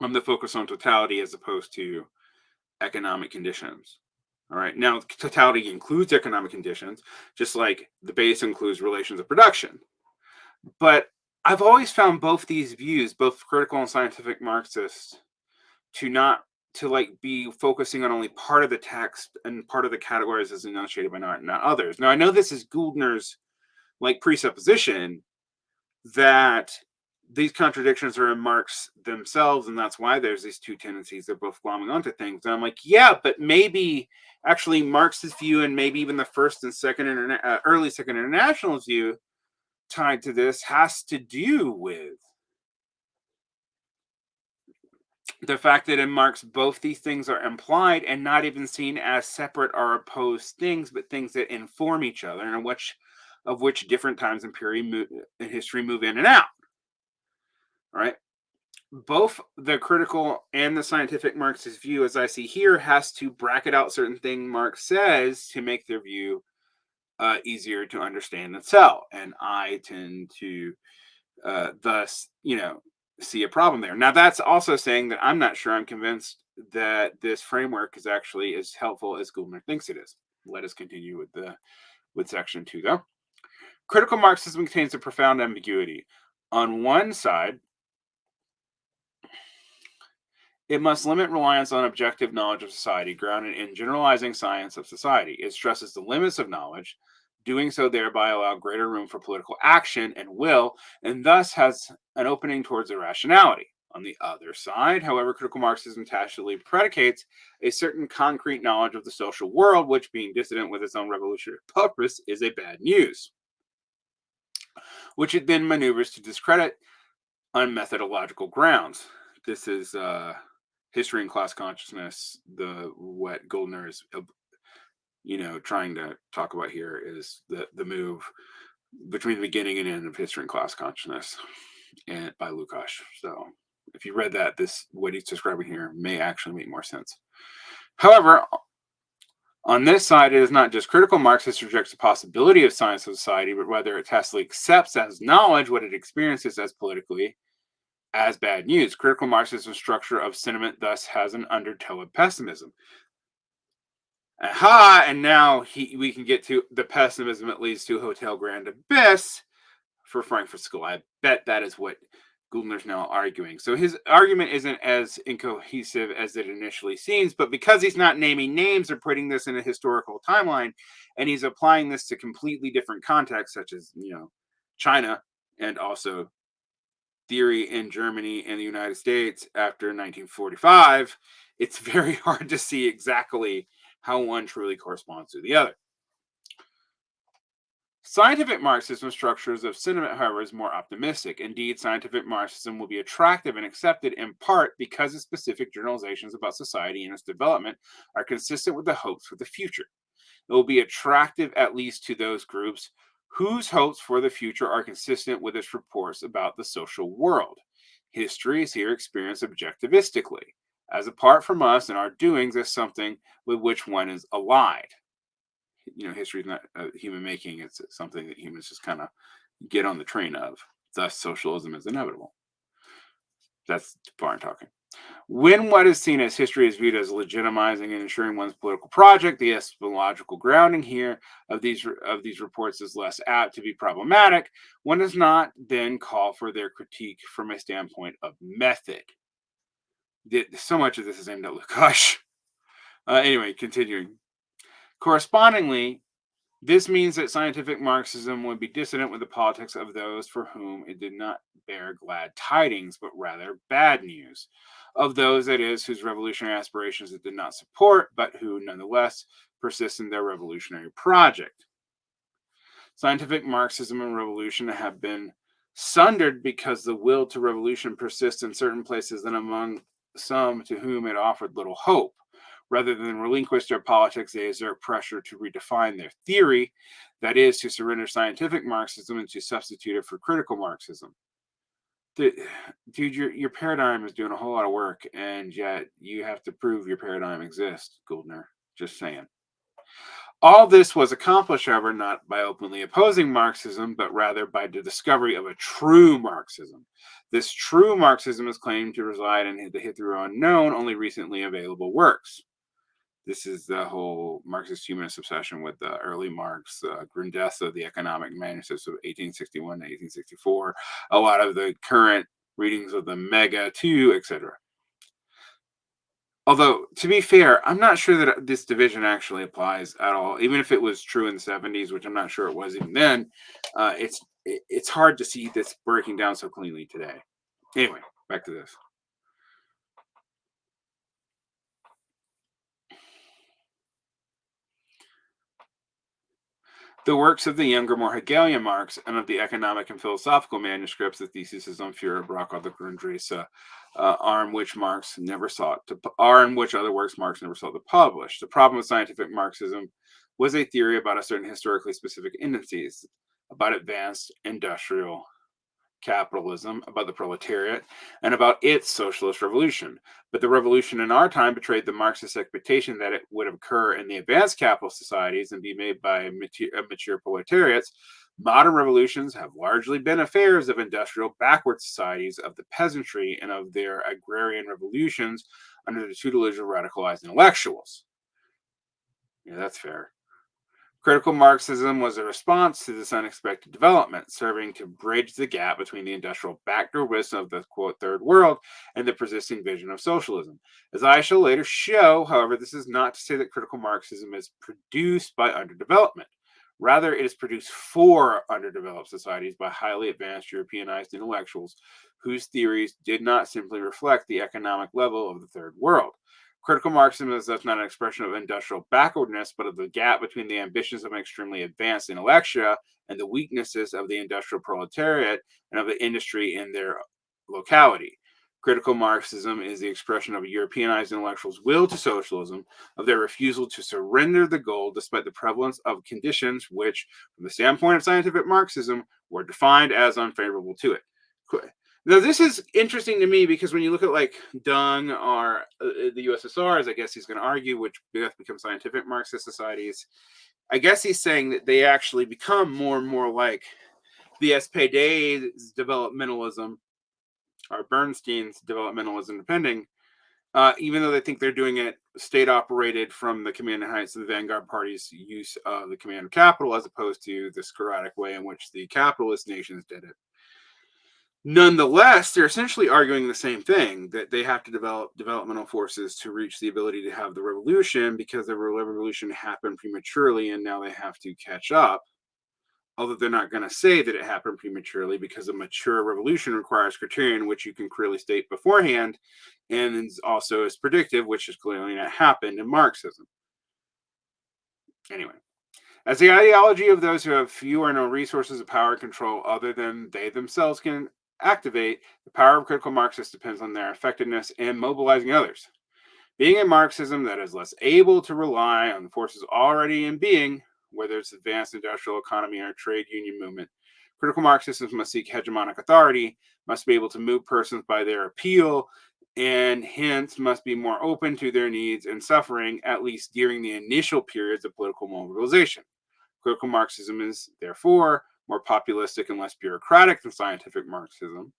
on the focus on totality as opposed to economic conditions. All right. Now, totality includes economic conditions, just like the base includes relations of production. But I've always found both these views, both critical and scientific Marxists, to be focusing on only part of the text and part of the categories as enunciated by not others. Now, I know this is Gouldner's like presupposition that these contradictions are in Marx themselves, and that's why there's these two tendencies. They're both glomming onto things. And I'm like, yeah, but maybe actually Marx's view and maybe even the first and early second internationalist view tied to this has to do with the fact that in Marx both these things are implied and not even seen as separate or opposed things, but things that inform each other and of which different times in history move in and out. All right. Both the critical and the scientific Marxist view, as I see here, has to bracket out certain things Marx says to make their view easier to understand and sell. And I tend to thus, see a problem there. Now, that's also saying that I'm not sure I'm convinced that this framework is actually as helpful as Gouldner thinks it is. Let us continue with section 2, though. Critical Marxism contains a profound ambiguity. On one side, it must limit reliance on objective knowledge of society grounded in generalizing science of society. It stresses the limits of knowledge, doing so thereby allow greater room for political action and will, and thus has an opening towards irrationality. On the other side, however, critical Marxism tacitly predicates a certain concrete knowledge of the social world, which, being dissident with its own revolutionary purpose, is a bad news, which it then maneuvers to discredit on methodological grounds. This is history and class consciousness. What Gouldner is, trying to talk about here is the move between the beginning and end of history and class consciousness, and by Lukács. So, if you read that, what he's describing here may actually make more sense. However, on this side, it is not just critical Marxist rejects the possibility of science of society, but rather it tacitly accepts as knowledge what it experiences as politically as bad news. Critical Marxism structure of sentiment thus has an undertow of pessimism. Aha! And now we can get to the pessimism that leads to Hotel Grand Abyss for Frankfurt School. I bet that is what Gouldner's now arguing. So his argument isn't as incohesive as it initially seems, but because he's not naming names or putting this in a historical timeline, and he's applying this to completely different contexts, such as, China, and also theory in Germany and the United States after 1945, it's very hard to see exactly how one truly corresponds to the other. Scientific Marxism structures of sentiment, however, is more optimistic. Indeed, scientific Marxism will be attractive and accepted in part because its specific generalizations about society and its development are consistent with the hopes for the future. It will be attractive at least to those groups whose hopes for the future are consistent with its reports about the social world. History is here experienced objectivistically, as apart from us and our doings as something with which one is allied. History is not human making, it's something that humans just kind of get on the train of. Thus, socialism is inevitable. That's foreign talking. When what is seen as history is viewed as legitimizing and ensuring one's political project, the epistemological grounding here of these reports is less apt to be problematic. One does not then call for their critique from a standpoint of method. So much of this is aimed at Lukács. Anyway, continuing. Correspondingly, this means that scientific Marxism would be dissident with the politics of those for whom it did not bear glad tidings, but rather bad news. Of those, that is, whose revolutionary aspirations it did not support, but who nonetheless persist in their revolutionary project. Scientific Marxism and revolution have been sundered because the will to revolution persists in certain places and among some to whom it offered little hope. Rather than relinquish their politics, they exert pressure to redefine their theory, that is, to surrender scientific Marxism and to substitute it for critical Marxism. Dude, your paradigm is doing a whole lot of work, and yet you have to prove your paradigm exists, Gouldner. Just saying. All this was accomplished, however, not by openly opposing Marxism, but rather by the discovery of a true Marxism. This true Marxism is claimed to reside in the hitherto unknown, only recently available works. This is the whole Marxist humanist obsession with the early Marx, Grundrisse, the economic manuscripts of 1861 to 1864, a lot of the current readings of the Mega 2, etc. Although, to be fair, I'm not sure that this division actually applies at all. Even if it was true in the 70s, which I'm not sure it was even then, it's hard to see this breaking down so cleanly today. Anyway, back to this. The works of the younger, more Hegelian Marx and of the economic and philosophical manuscripts, the theses on Führer, Brauchwald, the Grundrisse, are in which other works Marx never sought to publish. The problem with scientific Marxism was a theory about a certain historically specific indices, about advanced industrial capitalism, about the proletariat, and about its socialist revolution. But the revolution in our time betrayed the Marxist expectation that it would occur in the advanced capitalist societies and be made by mature proletariats, Modern revolutions have largely been affairs of industrial backward societies of the peasantry and of their agrarian revolutions under the tutelage of radicalized intellectuals. Yeah, that's fair. Critical Marxism was a response to this unexpected development, serving to bridge the gap between the industrial backwardness of the quote third world and the persisting vision of socialism. As I shall later show, however, this is not to say that critical Marxism is produced by underdevelopment. Rather, it is produced for underdeveloped societies by highly advanced Europeanized intellectuals whose theories did not simply reflect the economic level of the third world. Critical Marxism is thus not an expression of industrial backwardness, but of the gap between the ambitions of an extremely advanced intellectia and the weaknesses of the industrial proletariat and of the industry in their locality. Critical Marxism is the expression of a Europeanized intellectual's will to socialism, of their refusal to surrender the goal despite the prevalence of conditions which, from the standpoint of scientific Marxism, were defined as unfavorable to it. Now, this is interesting to me because when you look at like Dung or the USSR, as I guess he's going to argue, which become scientific Marxist societies, I guess he's saying that they actually become more and more like the SPD's developmentalism or Bernstein's developmentalism, depending, even though they think they're doing it state operated from the command and heights of the vanguard party's use of the command of capital as opposed to the sclerotic way in which the capitalist nations did it. Nonetheless, they're essentially arguing the same thing, that they have to develop developmental forces to reach the ability to have the revolution because the revolution happened prematurely and now they have to catch up. Although they're not going to say that it happened prematurely because a mature revolution requires criterion which you can clearly state beforehand and also is predictive, which has clearly not happened in Marxism. Anyway. As the ideology of those who have few or no resources of power and control other than they themselves can activate, the power of critical Marxists depends on their effectiveness in mobilizing others. Being a Marxism that is less able to rely on the forces already in being, whether it's advanced industrial economy or trade union movement, critical Marxists must seek hegemonic authority, must be able to move persons by their appeal, and hence must be more open to their needs and suffering, at least during the initial periods of political mobilization. Critical Marxism is, therefore, more populistic and less bureaucratic than scientific Marxism.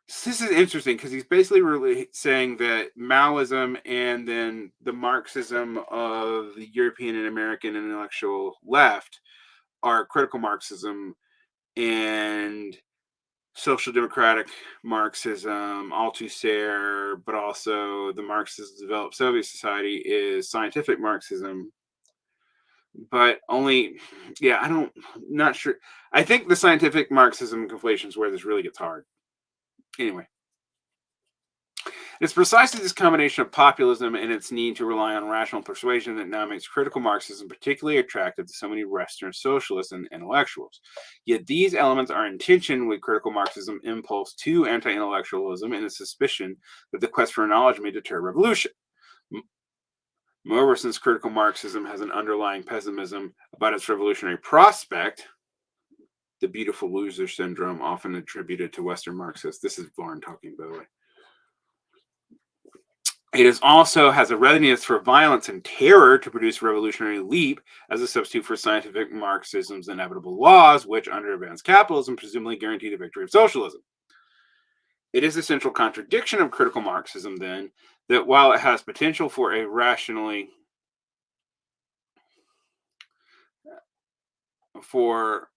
So this is interesting because he's basically really saying that Maoism and then the Marxism of the European and American intellectual left are critical Marxism, and social democratic Marxism, Althusser, but also the Marxist developed Soviet society is scientific Marxism. But only, yeah, not sure. I think the scientific Marxism conflation is where this really gets hard. Anyway, it's precisely this combination of populism and its need to rely on rational persuasion that now makes critical Marxism particularly attractive to so many Western socialists and intellectuals. Yet these elements are in tension with critical Marxism impulse to anti-intellectualism and the suspicion that the quest for knowledge may deter revolution. Moreover, since critical Marxism has an underlying pessimism about its revolutionary prospect, the beautiful loser syndrome often attributed to Western Marxists. This is Varn talking, by the way. It is also has a readiness for violence and terror to produce a revolutionary leap as a substitute for scientific Marxism's inevitable laws, which under advanced capitalism presumably guarantee the victory of socialism. It is a central contradiction of critical Marxism, then, that while it has potential for a rationally for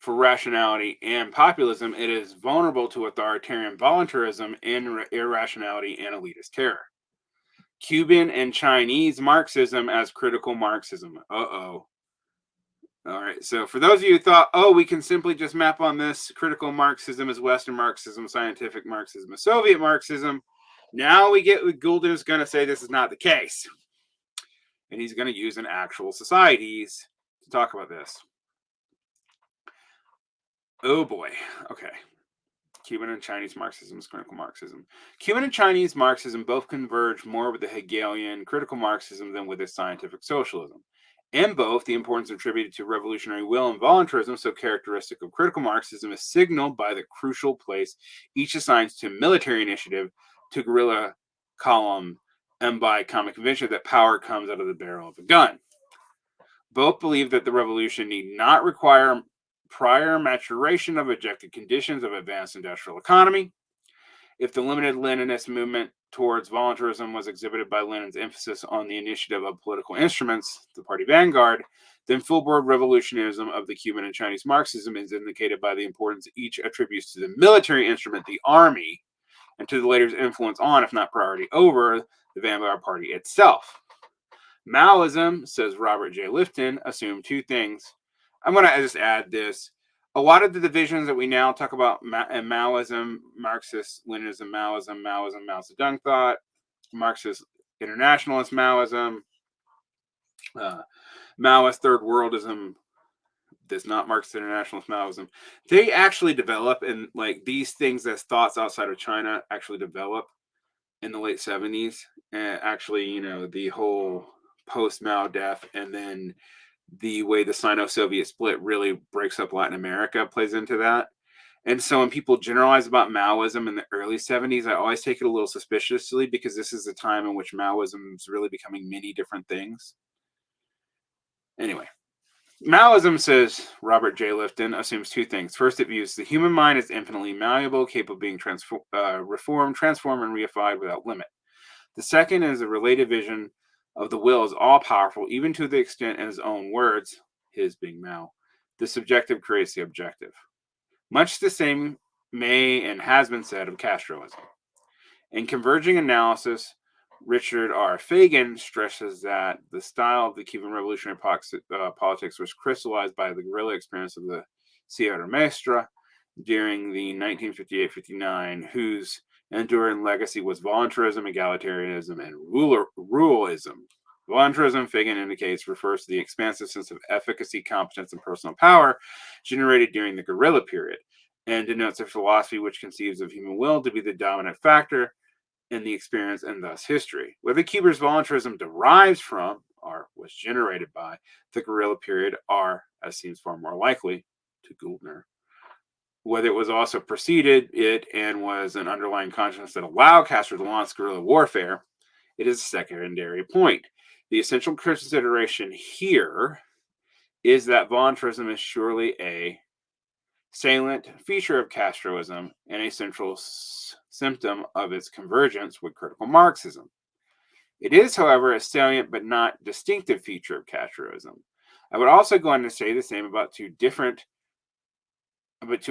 rationality and populism, it is vulnerable to authoritarian voluntarism and irrationality and elitist terror. Cuban and Chinese Marxism as critical Marxism. Uh-oh. All right. So for those of you who thought, oh, we can simply just map on this critical Marxism as Western Marxism, scientific Marxism, as Soviet Marxism, now we get what Gouldner is going to say this is not the case. And he's going to use an actual societies to talk about this. Oh boy. Okay. Cuban and Chinese Marxism is critical Marxism. Cuban and Chinese Marxism both converge more with the Hegelian critical Marxism than with its scientific socialism. In both, the importance attributed to revolutionary will and voluntarism, so characteristic of critical Marxism, is signaled by the crucial place each assigns to military initiative, to guerrilla column, and by common convention that power comes out of the barrel of a gun. Both believe that the revolution need not require prior maturation of objective conditions of advanced industrial economy. If the limited Leninist movement towards voluntarism was exhibited by Lenin's emphasis on the initiative of political instruments, the party vanguard, then full-board revolutionism of the Cuban and Chinese Marxism is indicated by the importance each attributes to the military instrument, the army, and to the later's influence on, if not priority over, the vanguard party itself. Maoism, says Robert J. Lifton, assumed two things. I'm going to just add this. A lot of the divisions that we now talk about in Maoism, Marxist, Leninism, Maoism, Mao Zedong thought, Marxist internationalist Maoism, Maoist third worldism, this not Marxist internationalist Maoism, they actually develop, and like these things as thoughts outside of China actually develop in the late 70s. And actually, you know, the whole post-Mao death and then the way the Sino-Soviet split really breaks up Latin America plays into that. And so when people generalize about Maoism in the early 70s, I always take it a little suspiciously because this is a time in which Maoism is really becoming many different things. Anyway, Maoism, says Robert J. Lifton, assumes two things. First, it views the human mind as infinitely malleable, capable of being reformed, transformed, and reified without limit. The second is a related vision of the will as all-powerful, even to the extent, in his own words, his being Mao, the subjective creates the objective. Much the same may and has been said of Castroism. In Converging Analysis, Richard R. Fagan stresses that the style of the Cuban revolutionary politics was crystallized by the guerrilla experience of the Sierra Maestra during the 1958-59, whose enduring legacy was voluntarism, egalitarianism, and ruralism. Voluntarism, Fagan indicates, refers to the expansive sense of efficacy, competence, and personal power generated during the guerrilla period, and denotes a philosophy which conceives of human will to be the dominant factor in the experience and thus history. Whether Cuba's voluntarism derives from or was generated by the guerrilla period are, as seems far more likely, to Gouldner. Whether it was also preceded it and was an underlying consciousness that allowed Castro to launch guerrilla warfare, it is a secondary point. The essential consideration here is that voluntarism is surely a salient feature of Castroism and a central symptom of its convergence with critical Marxism. It is, however, a salient but not distinctive feature of Castroism. I would also go on to say the same about two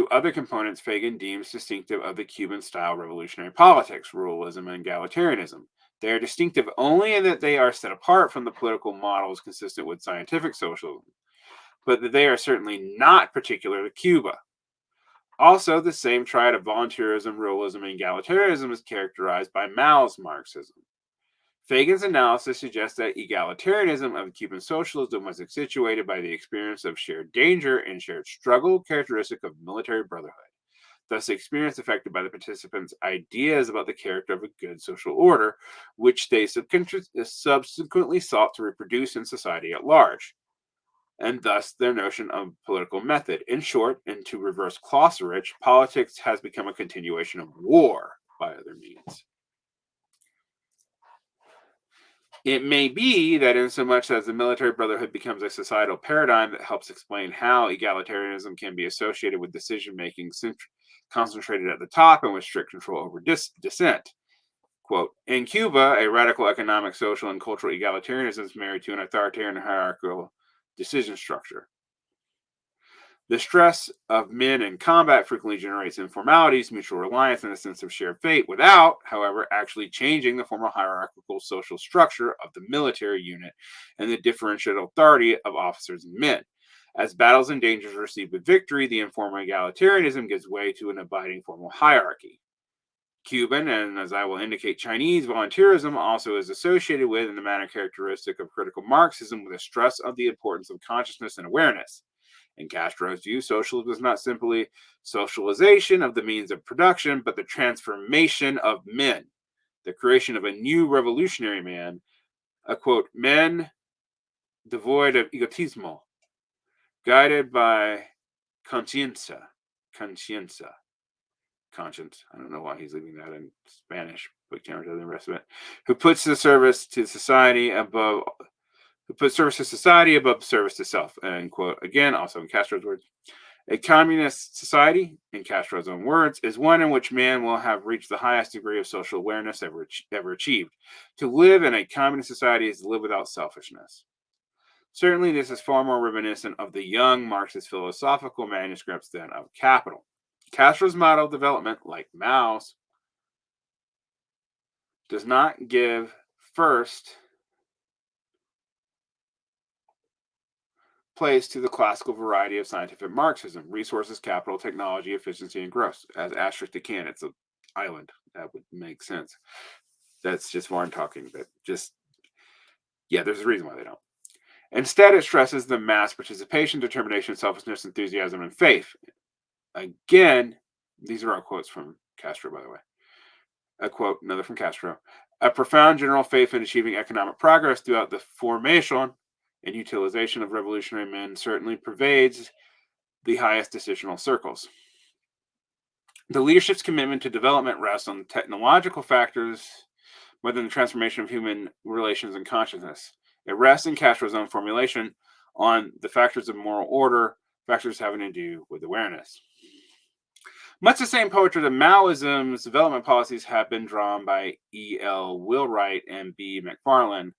other components Fagan deems distinctive of the Cuban-style revolutionary politics, ruralism and egalitarianism. They are distinctive only in that they are set apart from the political models consistent with scientific socialism, but that they are certainly not particular to Cuba. Also, the same triad of voluntarism, ruralism, and egalitarianism is characterized by Mao's Marxism. Fagan's analysis suggests that egalitarianism of Cuban socialism was accentuated by the experience of shared danger and shared struggle, characteristic of military brotherhood. Thus, the experience affected by the participants' ideas about the character of a good social order, which they subsequently sought to reproduce in society at large, and thus their notion of political method. In short, and to reverse Clausewitz, politics has become a continuation of war by other means. It may be that insomuch as the military brotherhood becomes a societal paradigm that helps explain how egalitarianism can be associated with decision-making concentrated at the top and with strict control over dissent. Quote, in Cuba, a radical economic, social, and cultural egalitarianism is married to an authoritarian hierarchical decision structure. The stress of men in combat frequently generates informalities, mutual reliance, and a sense of shared fate without, however, actually changing the formal hierarchical social structure of the military unit and the differential authority of officers and men. As battles and dangers are received with victory, the informal egalitarianism gives way to an abiding formal hierarchy. Cuban, and as I will indicate, Chinese volunteerism also is associated with, in the manner characteristic of critical Marxism, with a stress of the importance of consciousness and awareness. In Castro's view, socialism is not simply socialization of the means of production, but the transformation of men, the creation of a new revolutionary man, a quote, men devoid of egotismo, guided by conscience. Conscience. I don't know why he's leaving that in Spanish, but can't read the rest of it. Who puts the service to society above who put service to society above service to self, end quote. Again, also in Castro's words. A communist society, in Castro's own words, is one in which man will have reached the highest degree of social awareness ever achieved. To live in a communist society is to live without selfishness. Certainly, this is far more reminiscent of the young Marxist philosophical manuscripts than of Capital. Castro's model of development, like Mao's, does not give first place to the classical variety of scientific Marxism: resources, capital, technology, efficiency, and growth. As asterisk to can, it's an island. That would make sense. That's just foreign talking, but there's a reason why they don't. Instead, it stresses the mass participation, determination, selflessness, enthusiasm, and faith. Again, these are all quotes from Castro, by the way. A quote, another from Castro. A profound general faith in achieving economic progress throughout the formation and utilization of revolutionary men certainly pervades the highest decisional circles. The leadership's commitment to development rests on technological factors rather than the transformation of human relations and consciousness. It rests in Castro's own formulation on the factors of moral order, factors having to do with awareness. Much the same poetry that Maoism's development policies have been drawn by E.L. Wheelwright and B. McFarlane,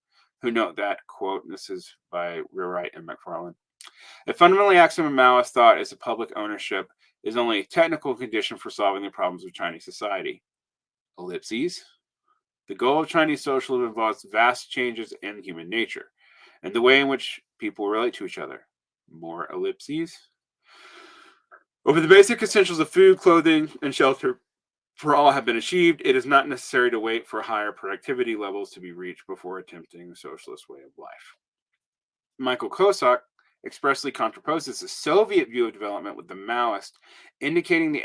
who note that, quote, this is by Wheelwright and McFarlane, a fundamentally axiom of Maoist thought is that public ownership is only a technical condition for solving the problems of Chinese society. Ellipses. The goal of Chinese socialism involves vast changes in human nature and the way in which people relate to each other. More ellipses. Over the basic essentials of food, clothing, and shelter for all have been achieved, it is not necessary to wait for higher productivity levels to be reached before attempting a socialist way of life. Michael Kossak expressly contraposes the Soviet view of development with the Maoist, indicating the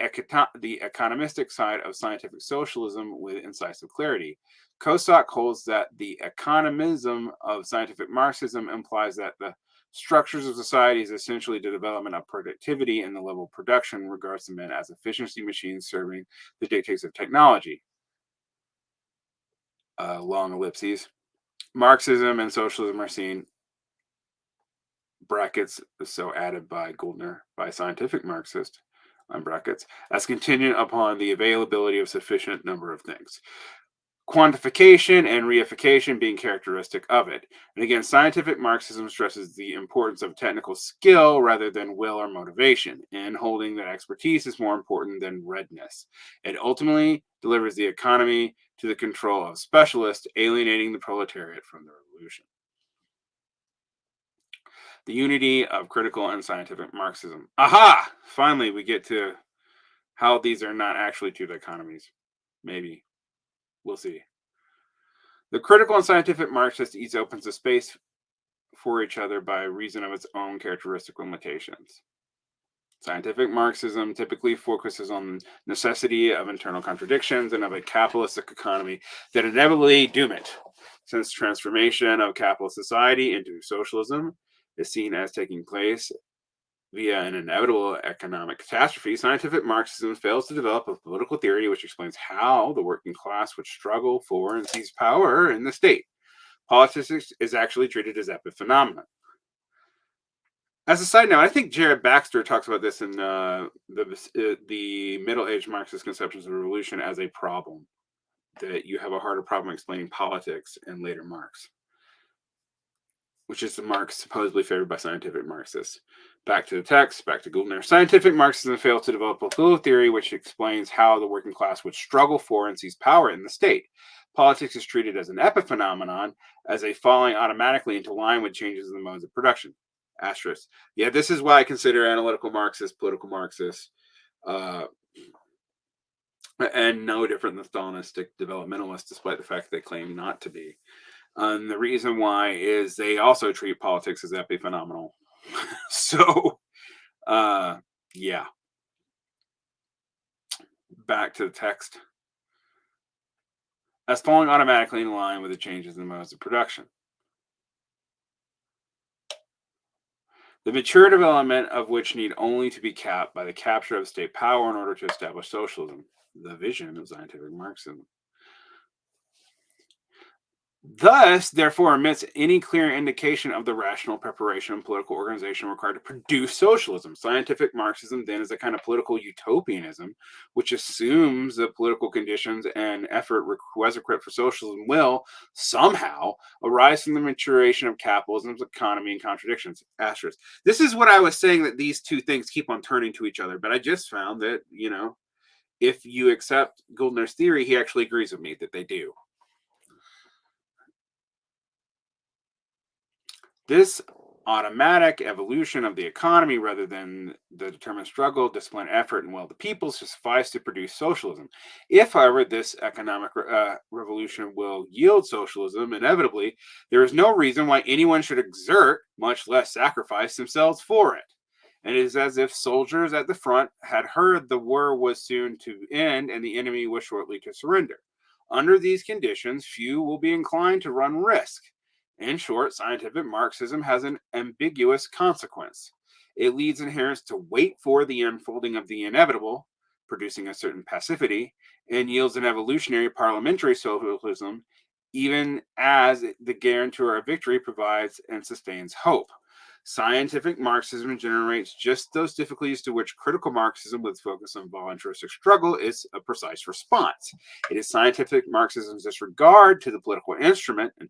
economistic side of scientific socialism with incisive clarity. Kossak holds that the economism of scientific Marxism implies that the structures of society is essentially the development of productivity and the level of production regards the men as efficiency machines serving the dictates of technology. Long ellipses. Marxism and socialism are seen, brackets, so added by Gouldner, by scientific Marxist, on brackets, as contingent upon the availability of sufficient number of things. Quantification and reification being characteristic of it. And again, scientific Marxism stresses the importance of technical skill rather than will or motivation, and holding that expertise is more important than readiness. It ultimately delivers the economy to the control of specialists, alienating the proletariat from the revolution. The unity of critical and scientific Marxism. Aha! Finally, we get to how these are not actually two dichotomies. Maybe. We'll see. The critical and scientific Marxist each opens a space for each other by reason of its own characteristic limitations. Scientific Marxism typically focuses on necessity of internal contradictions and of a capitalistic economy that inevitably doom it. Since transformation of capitalist society into socialism is seen as taking place via an inevitable economic catastrophe, scientific Marxism fails to develop a political theory which explains how the working class would struggle for and seize power in the state. Politics is actually treated as epiphenomenon. As a side note, I think Jared Baxter talks about this in the middle-aged Marxist conceptions of revolution as a problem, that you have a harder problem explaining politics in later Marx, which is the Marx supposedly favored by scientific Marxists. Back to the text, back to Gouldner. Scientific Marxism fails to develop a political theory which explains how the working class would struggle for and seize power in the state. Politics is treated as an epiphenomenon, as a falling automatically into line with changes in the modes of production. Asterisk. Yeah, this is why I consider analytical Marxists political Marxists, and no different than Stalinistic developmentalists, despite the fact they claim not to be. And the reason why is they also treat politics as epiphenomenal. So, yeah. Back to the text. As falling automatically in line with the changes in the modes of production. The mature development of which need only to be capped by the capture of state power in order to establish socialism. The vision of scientific Marxism. thus, therefore, omits any clear indication of the rational preparation and political organization required to produce socialism. Scientific Marxism, then, is a kind of political utopianism, which assumes that political conditions and effort requisite for socialism will somehow arise from the maturation of capitalism's economy and contradictions. Asterisk. This is what I was saying, that these two things keep on turning to each other, but I just found that, if you accept Gouldner's theory, he actually agrees with me that they do. This automatic evolution of the economy rather than the determined struggle, discipline, effort, and will of the people suffice to produce socialism. If, however, this economic revolution will yield socialism, inevitably, there is no reason why anyone should exert, much less sacrifice themselves for it. And it is as if soldiers at the front had heard the war was soon to end and the enemy was shortly to surrender. Under these conditions, few will be inclined to run risk. In short, scientific Marxism has an ambiguous consequence. It leads adherents to wait for the unfolding of the inevitable, producing a certain passivity, and yields an evolutionary parliamentary socialism, even as the guarantor of victory provides and sustains hope. Scientific Marxism generates just those difficulties to which critical Marxism, with focus on voluntaristic struggle, is a precise response. It is scientific Marxism's disregard to the political instrument and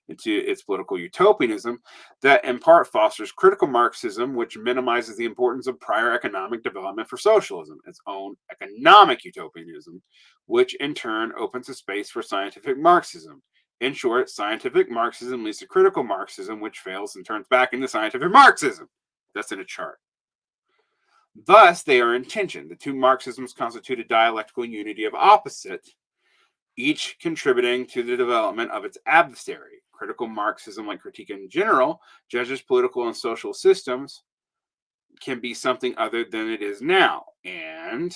into its political utopianism that in part fosters critical Marxism, which minimizes the importance of prior economic development for socialism, its own economic utopianism, which in turn opens a space for scientific Marxism. In short, scientific Marxism leads to critical Marxism, which fails and turns back into scientific Marxism. That's in a chart. Thus, they are in tension. The two Marxisms constitute a dialectical unity of opposite, each contributing to the development of its adversary. Critical Marxism, like Critique in general, judges political and social systems can be something other than it is now, and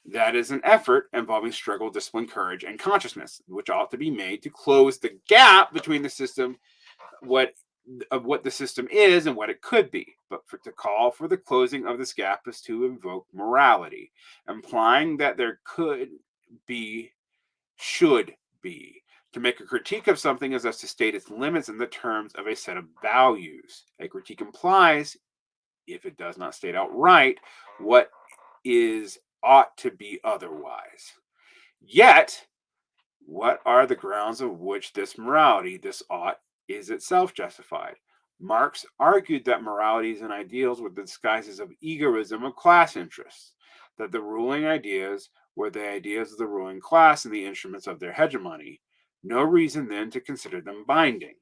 that is an effort involving struggle, discipline, courage, and consciousness, which ought to be made to close the gap between the system, what the system is and what it could be. But to call for the closing of this gap is to invoke morality, implying that there could be, should be. To make a critique of something is thus to state its limits in the terms of a set of values. A critique implies, if it does not state outright, what is ought to be otherwise. Yet, what are the grounds of which this morality, this ought, is itself justified? Marx argued that moralities and ideals were the disguises of egoism of class interests, that the ruling ideas were the ideas of the ruling class and the instruments of their hegemony. No reason then to consider them binding.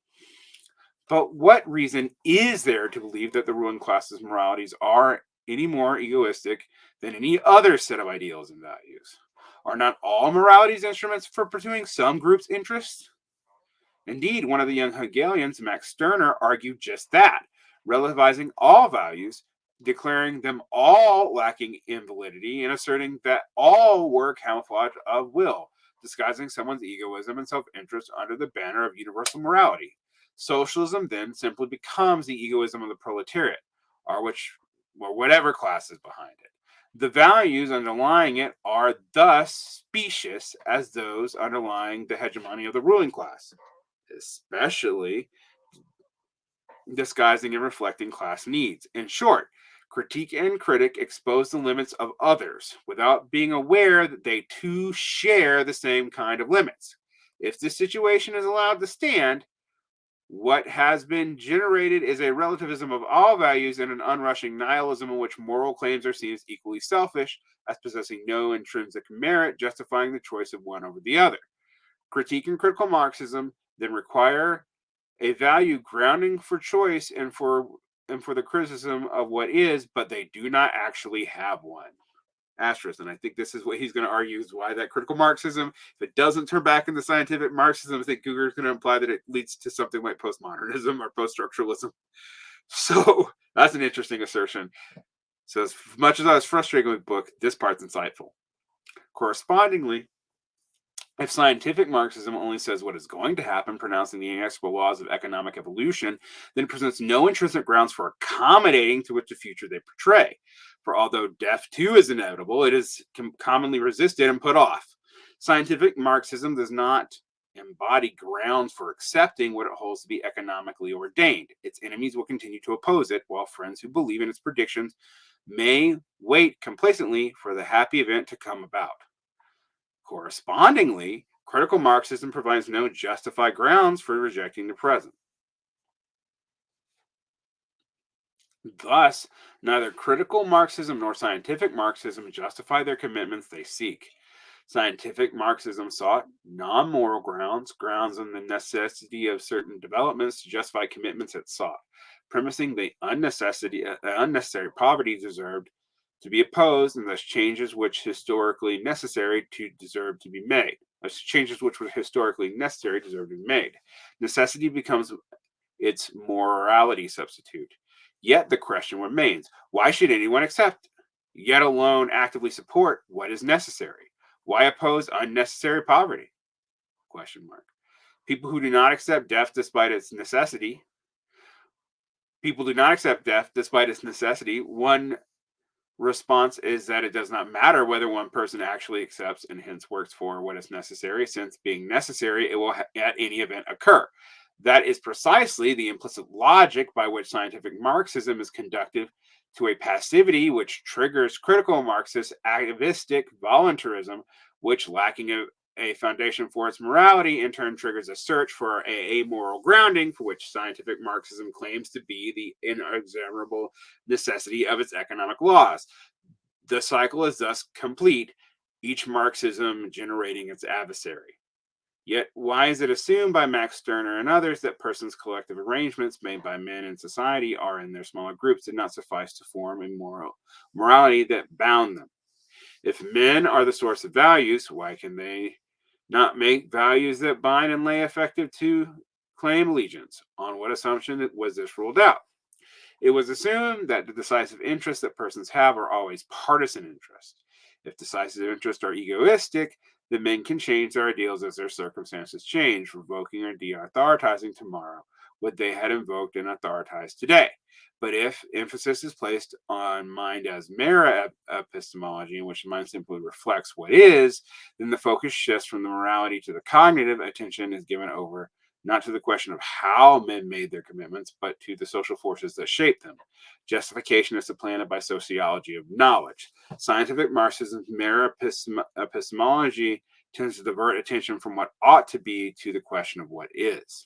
But what reason is there to believe that the ruling class's moralities are any more egoistic than any other set of ideals and values? Are not all moralities instruments for pursuing some group's interests? Indeed, one of the young Hegelians, Max Stirner, argued just that, relativizing all values, declaring them all lacking in validity, and asserting that all were camouflage of will, disguising someone's egoism and self-interest under the banner of universal morality. Socialism then simply becomes the egoism of the proletariat, or whatever class is behind it. The values underlying it are thus specious as those underlying the hegemony of the ruling class, especially disguising and reflecting class needs. In short, critique and critic expose the limits of others without being aware that they too share the same kind of limits. If this situation is allowed to stand, what has been generated is a relativism of all values and an unrushing nihilism in which moral claims are seen as equally selfish, as possessing no intrinsic merit, justifying the choice of one over the other. Critique and critical Marxism then require a value grounding for choice and for the criticism of what is, but they do not actually have one. Asterisk, and I think this is what he's going to argue is why that critical Marxism, if it doesn't turn back into scientific Marxism, I think Gouldner is going to imply that it leads to something like postmodernism or post-structuralism. So that's an interesting assertion. So as much as I was frustrated with the book, this part's insightful. Correspondingly, if scientific Marxism only says what is going to happen, pronouncing the inexorable laws of economic evolution, then presents no intrinsic grounds for accommodating to which the future they portray. For although death too is inevitable, it is commonly resisted and put off. Scientific Marxism does not embody grounds for accepting what it holds to be economically ordained. Its enemies will continue to oppose it, while friends who believe in its predictions may wait complacently for the happy event to come about. Correspondingly, critical Marxism provides no justified grounds for rejecting the present. Thus, neither critical Marxism nor scientific Marxism justify their commitments they seek. Scientific Marxism sought non moral grounds, grounds on the necessity of certain developments to justify commitments it sought, premising the unnecessary poverty deserved to be opposed, and thus changes which historically necessary to deserve to be made. Thus changes which were historically necessary deserve to be made. Necessity becomes its morality substitute. Yet the question remains, why should anyone accept, yet alone actively support what is necessary? Why oppose unnecessary poverty? Question mark. People who do not accept death despite its necessity. People do not accept death despite its necessity. One response is that it does not matter whether one person actually accepts and hence works for what is necessary, since being necessary, it will at any event occur. That is precisely the implicit logic by which scientific Marxism is conductive to a passivity which triggers critical Marxist activistic voluntarism, which, lacking a foundation for its morality, in turn triggers a search for a moral grounding for which scientific Marxism claims to be the inexorable necessity of its economic laws. The cycle is thus complete, each Marxism generating its adversary. Yet, why is it assumed by Max Stirner and others that persons' collective arrangements made by men in society are in their smaller groups did not suffice to form a morality that bound them? If men are the source of values, why can they not make values that bind and lay effective to claim allegiance? On what assumption was this ruled out? It was assumed that the decisive interests that persons have are always partisan interests. If decisive interests are egoistic, then men can change their ideals as their circumstances change, revoking or de-authorizing tomorrow what they had invoked and authorized today. But if emphasis is placed on mind as mere epistemology, in which the mind simply reflects what is, then the focus shifts from the morality to the cognitive. Attention is given over not to the question of how men made their commitments, but to the social forces that shape them. Justification is supplanted by sociology of knowledge. Scientific Marxism's mere epistemology tends to divert attention from what ought to be to the question of what is.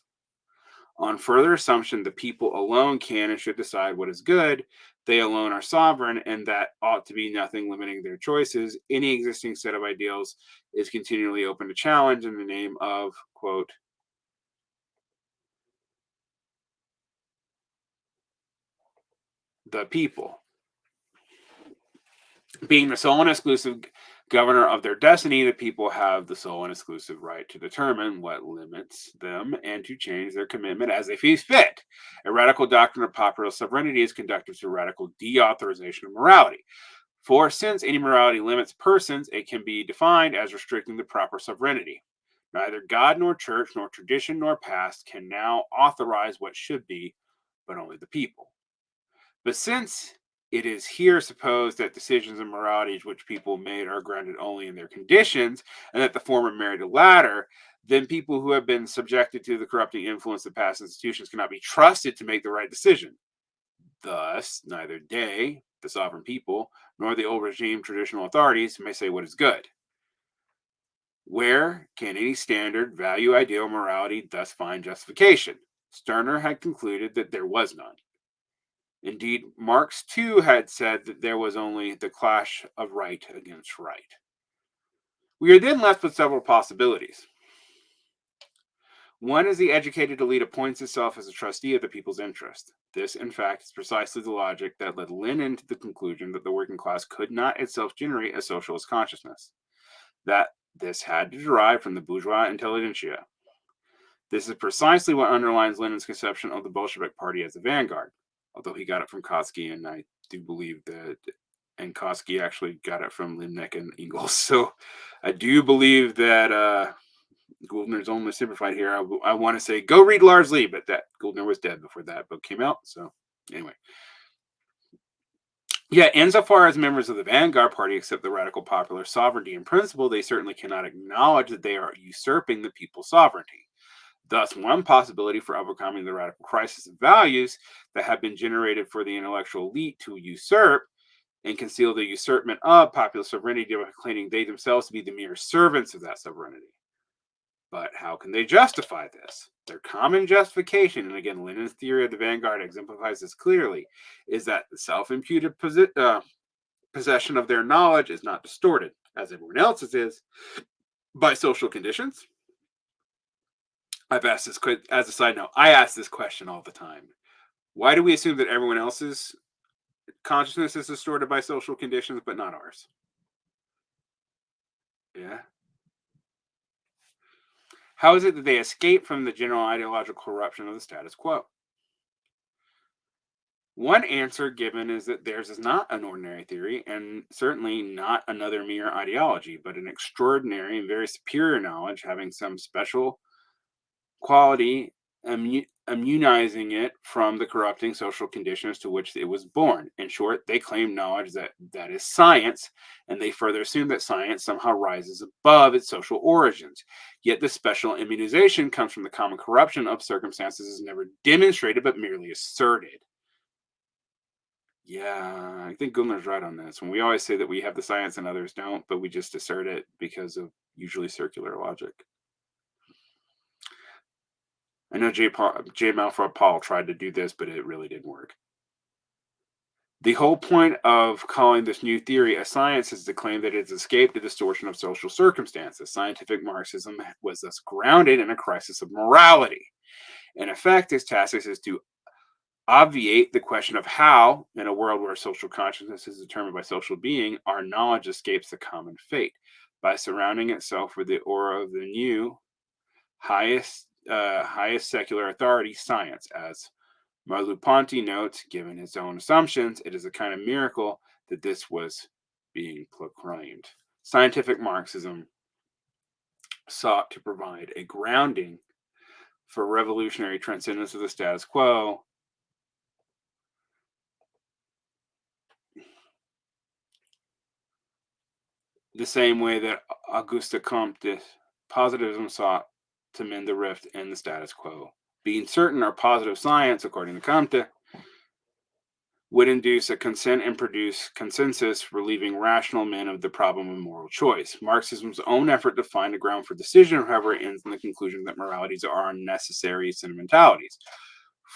On further assumption, the people alone can and should decide what is good. They alone are sovereign, and that ought to be nothing limiting their choices. Any existing set of ideals is continually open to challenge in the name of, quote, the people. Being the sole and exclusive governor of their destiny, the people have the sole and exclusive right to determine what limits them and to change their commitment as they see fit. A radical doctrine of popular sovereignty is conducive to radical deauthorization of morality. For since any morality limits persons, it can be defined as restricting the proper sovereignty. Neither God nor church nor tradition nor past can now authorize what should be, but only the people. But since it is here supposed that decisions and moralities which people made are grounded only in their conditions, and that the former marry the latter, then people who have been subjected to the corrupting influence of past institutions cannot be trusted to make the right decision. Thus, neither they, the sovereign people, nor the old regime traditional authorities may say what is good. Where can any standard, value, ideal, morality thus find justification? Stirner had concluded that there was none. Indeed, Marx too had said that there was only the clash of right against right. We are then left with several possibilities. One is the educated elite appoints itself as a trustee of the people's interest. This, in fact, is precisely the logic that led Lenin to the conclusion that the working class could not itself generate a socialist consciousness, that this had to derive from the bourgeois intelligentsia. This is precisely what underlines Lenin's conception of the Bolshevik Party as a vanguard, although he got it from Kautsky, and I do believe that, and Kautsky actually got it from Liebknecht and Engels. So I do believe that Gouldner's only simplified here. I want to say go read Lars Lee, but that Gouldner was dead before that book came out. So anyway, Yet, insofar as members of the vanguard party accept the radical popular sovereignty in principle, they certainly cannot acknowledge that they are usurping the people's sovereignty. Thus, one possibility for overcoming the radical crisis of values that have been generated for the intellectual elite to usurp and conceal the usurpment of popular sovereignty by claiming they themselves to be the mere servants of that sovereignty. But how can they justify this? Their common justification, and again, Lenin's theory of the vanguard exemplifies this clearly, is that the self imputed possession of their knowledge is not distorted, as everyone else's is, by social conditions. I've asked this as a side note. I ask this question all the time. Why do we assume that everyone else's consciousness is distorted by social conditions, but not ours? Yeah. How is it that they escape from the general ideological corruption of the status quo? One answer given is that theirs is not an ordinary theory, and certainly not another mere ideology, but an extraordinary and very superior knowledge having some special quality, immunizing it from the corrupting social conditions to which it was born. In short, they claim knowledge that is science, and they further assume that science somehow rises above its social origins. Yet this special immunization comes from the common corruption of circumstances is never demonstrated but merely asserted. Yeah, I think Gouldner's right on this. When we always say that we have the science and others don't, but we just assert it because of usually circular logic. I know J. Malfoy Paul tried to do this, but it really didn't work. The whole point of calling this new theory a science is to claim that it's escaped the distortion of social circumstances. Scientific Marxism was thus grounded in a crisis of morality. In effect, its task is to obviate the question of how, in a world where social consciousness is determined by social being, our knowledge escapes the common fate by surrounding itself with the aura of the new, highest secular authority, science. As Merleau-Ponty notes, given his own assumptions, it is a kind of miracle that this was being proclaimed. Scientific Marxism sought to provide a grounding for revolutionary transcendence of the status quo, the same way that Auguste Comte's positivism sought to mend the rift in the status quo. Being certain our positive science, according to Comte, would induce a consent and produce consensus, relieving rational men of the problem of moral choice. Marxism's own effort to find a ground for decision, however, ends in the conclusion that moralities are unnecessary sentimentalities.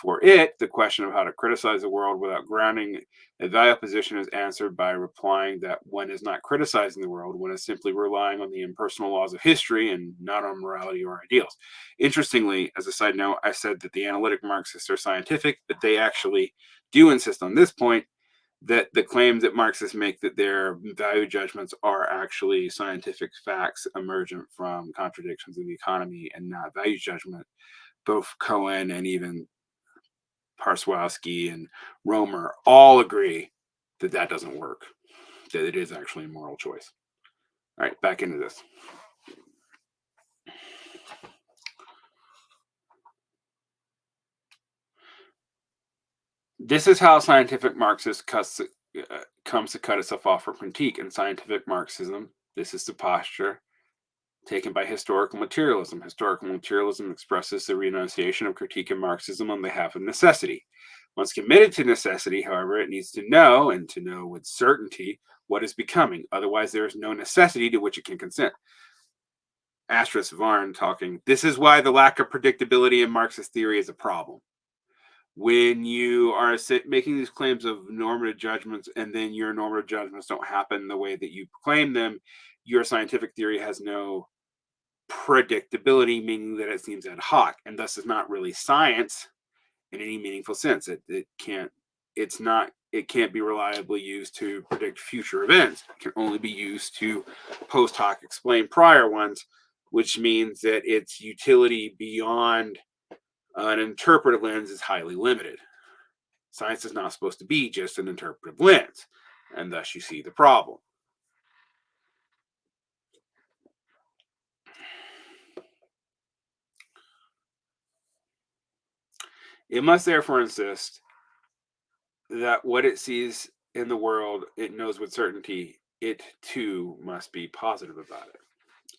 For it, the question of how to criticize the world without grounding a value position is answered by replying that one is not criticizing the world, one is simply relying on the impersonal laws of history and not on morality or ideals. Interestingly, as a side note, I said that the analytic Marxists are scientific, but they actually do insist on this point that the claim that Marxists make that their value judgments are actually scientific facts emergent from contradictions in the economy and not value judgment. Both Cohen and even Parswowski and Romer all agree that that doesn't work, that it is actually a moral choice. All right, back into this. This is how scientific Marxism comes to cut itself off from critique. In scientific Marxism, this is the posture taken by historical materialism. Historical materialism expresses the renunciation of critique in Marxism on behalf of necessity. Once committed to necessity, however, it needs to know, and to know with certainty, what is becoming. Otherwise, there is no necessity to which it can consent. Astrid Varn talking, this is why the lack of predictability in Marxist theory is a problem. When you are making these claims of normative judgments and then your normative judgments don't happen the way that you proclaim them, your scientific theory has no predictability, meaning that it seems ad hoc and thus is not really science in any meaningful sense. It can't be reliably used to predict future events. It can only be used to post hoc explain prior ones, which means that its utility beyond an interpretive lens is highly limited. Science is not supposed to be just an interpretive lens, and thus you see the problem. It must therefore insist that what it sees in the world it knows with certainty, it too must be positive about it.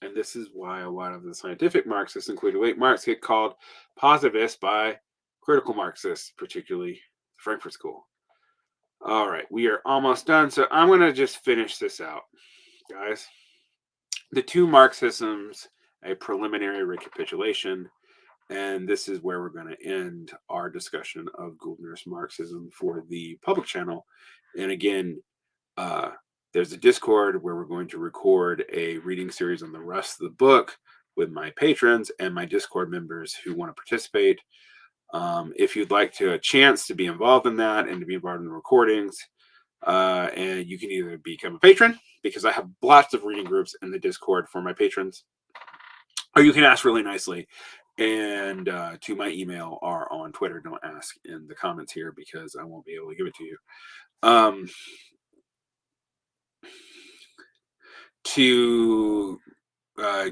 And this is why a lot of the scientific Marxists, including late Marx, get called positivists by critical Marxists, particularly the Frankfurt School. All right, we are almost done, so I'm going to just finish this out, guys. The two Marxisms, a preliminary recapitulation, and this is where we're going to end our discussion of Gouldner's Marxism for the public channel. And again, there's a Discord where we're going to record a reading series on the rest of the book with my patrons and my Discord members who want to participate. If you'd like a chance to be involved in that and to be involved in the recordings, and you can either become a patron, because I have lots of reading groups in the Discord for my patrons, or you can ask really nicely and to my email or on Twitter. Don't ask in the comments here because I won't be able to give it to you. To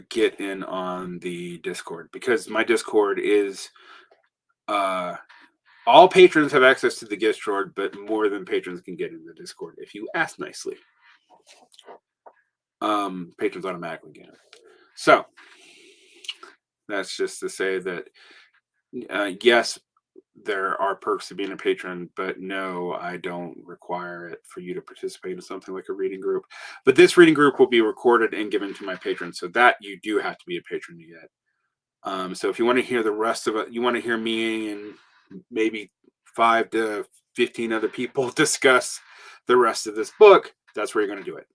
get in on the Discord, because my Discord is all patrons have access to the Discord, but more than patrons can get in the Discord if you ask nicely. Patrons automatically get it. So that's just to say that yes, there are perks to being a patron, but no, I don't require it for you to participate in something like a reading group. But this reading group will be recorded and given to my patrons, so that you do have to be a patron to get. So if you want to hear the rest of it, you want to hear me and maybe 5 to 15 other people discuss the rest of this book, that's where you're going to do it.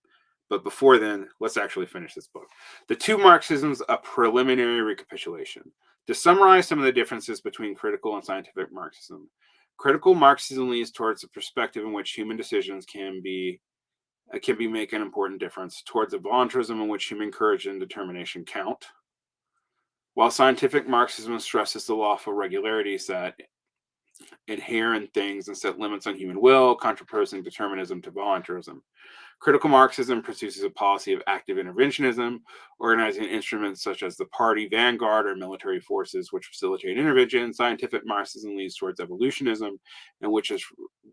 But before then, let's actually finish this book. The two Marxisms, a preliminary recapitulation. To summarize some of the differences between critical and scientific Marxism, critical Marxism leads towards a perspective in which human decisions can make an important difference, towards a voluntarism in which human courage and determination count, while scientific Marxism stresses the lawful regularities that inhere in things and set limits on human will, contraposing determinism to voluntarism. Critical Marxism produces a policy of active interventionism, organizing instruments such as the party vanguard or military forces which facilitate intervention. Scientific Marxism leads towards evolutionism, in which its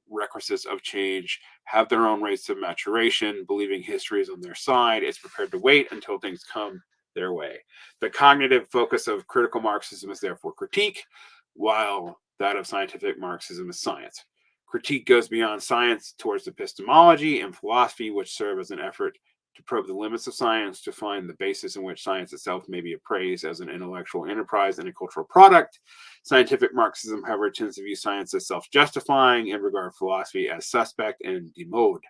requisites of change have their own rates of maturation. Believing history is on their side, it's prepared to wait until things come their way. The cognitive focus of critical Marxism is therefore critique, while that of scientific Marxism is science. Critique goes beyond science towards epistemology and philosophy, which serve as an effort to probe the limits of science, to find the basis in which science itself may be appraised as an intellectual enterprise and a cultural product. Scientific Marxism, however, tends to view science as self-justifying and regard philosophy as suspect and demode.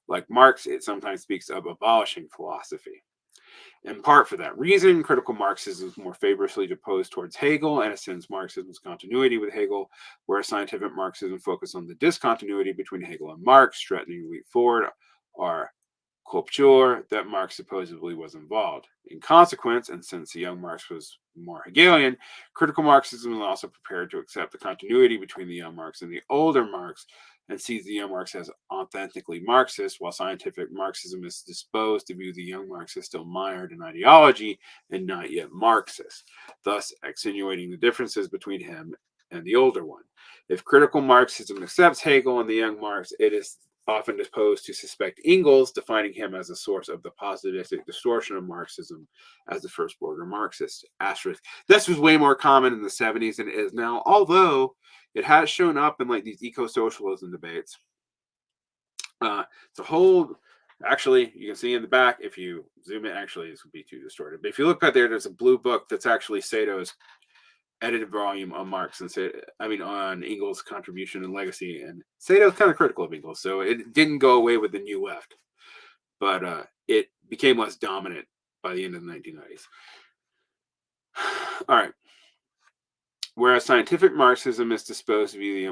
Like Marx, it sometimes speaks of abolishing philosophy. In part for that reason, critical Marxism is more favorably opposed towards Hegel and ascends Marxism's continuity with Hegel, whereas scientific Marxism focuses on the discontinuity between Hegel and Marx, threatening to leap forward or culture that Marx supposedly was involved. In consequence, and since the young Marx was more Hegelian, critical Marxism is also prepared to accept the continuity between the young Marx and the older Marx, and sees the young Marx as authentically Marxist, while scientific Marxism is disposed to view the young Marx as still mired in ideology and not yet Marxist, thus accentuating the differences between him and the older one. If critical Marxism accepts Hegel and the young Marx, it is often disposed to suspect Engels, defining him as a source of the positivistic distortion of Marxism as the first border Marxist. Asterisk. This was way more common in the 70s than it is now, although it has shown up in like these eco-socialism debates. It's a whole, actually, you can see in the back, if you zoom in, actually, this would be too distorted. But if you look back there, there's a blue book that's actually Sato's edited volume on Marx and on Engels' contribution and legacy. And Sato's kind of critical of Engels, so it didn't go away with the New Left, but it became less dominant by the end of the 1990s. All right. Whereas scientific Marxism is disposed to be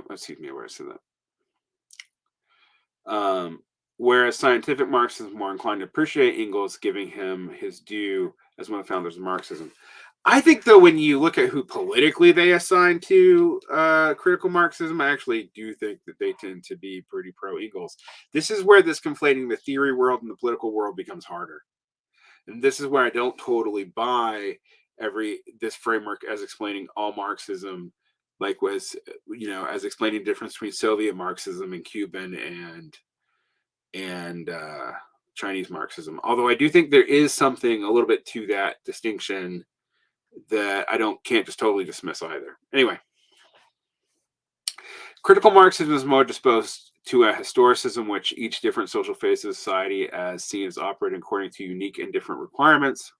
whereas scientific Marxism is more inclined to appreciate Engels, giving him his due as one of the founders of Marxism. I think, though, when you look at who politically they assign to critical Marxism, I actually do think that they tend to be pretty pro-Engels. This is where this conflating the theory world and the political world becomes harder. And this is where I don't totally buy this framework as explaining all Marxism, like as explaining the difference between Soviet Marxism and Cuban and and Chinese Marxism. Although I do think there is something a little bit to that distinction that I can't just totally dismiss either. Anyway, critical Marxism is more disposed to a historicism, which each different social phase of society as seen as operating according to unique and different requirements.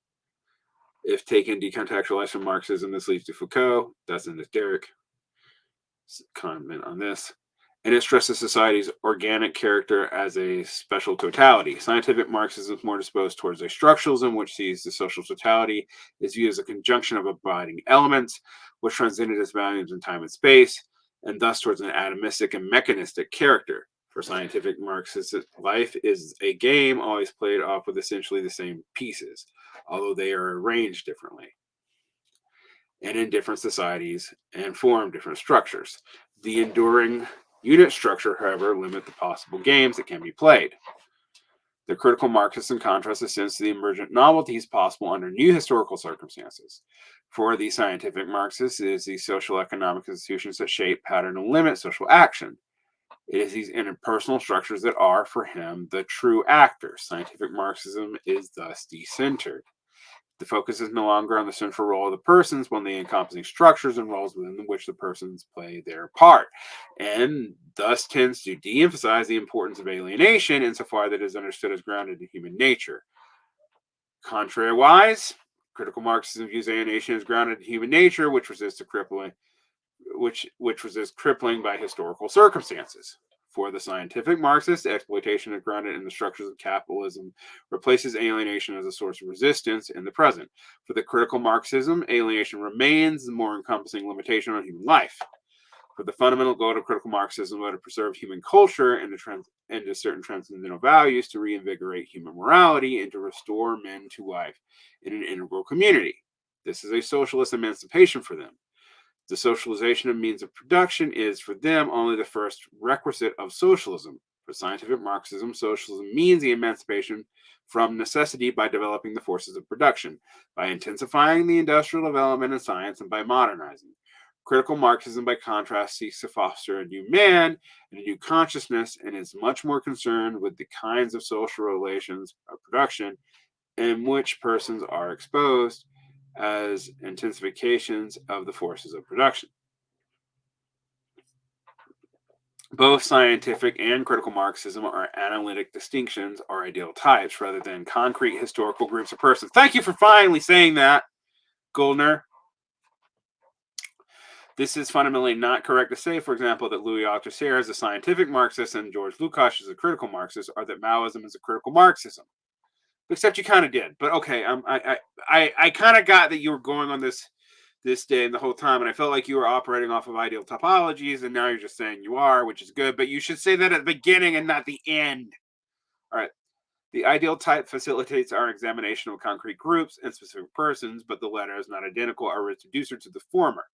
If taken decontextualized from Marxism, this leads to Foucault. That's in this Derek comment on this. And it stresses society's organic character as a special totality. Scientific Marxism is more disposed towards a structuralism, which sees the social totality is viewed as a conjunction of abiding elements, which transcended its values in time and space, and thus towards an atomistic and mechanistic character. For scientific Marxists, life is a game always played off with essentially the same pieces, although they are arranged differently and in different societies and form different structures. The enduring unit structure, however, limit the possible games that can be played. The critical Marxist, in contrast, ascends to the emergent novelties possible under new historical circumstances. For the scientific Marxist, it is the social economic institutions that shape, pattern, and limit social action. It is these interpersonal structures that are, for him, the true actors. Scientific Marxism is thus decentered. The focus is no longer on the central role of the persons, but on the encompassing structures and roles within which the persons play their part, and thus tends to de-emphasize the importance of alienation insofar that it is understood as grounded in human nature. Contrariwise, critical Marxism views alienation as grounded in human nature, which resists crippling by historical circumstances. For the scientific Marxist, exploitation is grounded in the structures of capitalism replaces alienation as a source of resistance in the present. For the critical Marxism, alienation remains the more encompassing limitation on human life. For the fundamental goal of critical Marxism was to preserve human culture and to certain transcendental values, to reinvigorate human morality, and to restore men to life in an integral community. This is a socialist emancipation for them. The socialization of means of production is, for them, only the first requisite of socialism. For scientific Marxism, socialism means the emancipation from necessity by developing the forces of production, by intensifying the industrial development in science, and by modernizing. Critical Marxism, by contrast, seeks to foster a new man and a new consciousness, and is much more concerned with the kinds of social relations of production in which persons are exposed as intensifications of the forces of production. Both scientific and critical Marxism are analytic distinctions or ideal types rather than concrete historical groups of persons. Thank you for finally saying that, Gouldner. This is fundamentally not correct to say, for example, that Louis Althusser is a scientific Marxist and George Lukács is a critical Marxist, or that Maoism is a critical Marxism. Except you kind of did, but okay. I kind of got that you were going on this day and the whole time, and I felt like you were operating off of ideal topologies, and now you're just saying you are, which is good. But you should say that at the beginning and not the end. All right. The ideal type facilitates our examination of concrete groups and specific persons, but the latter is not identical or reducer to the former.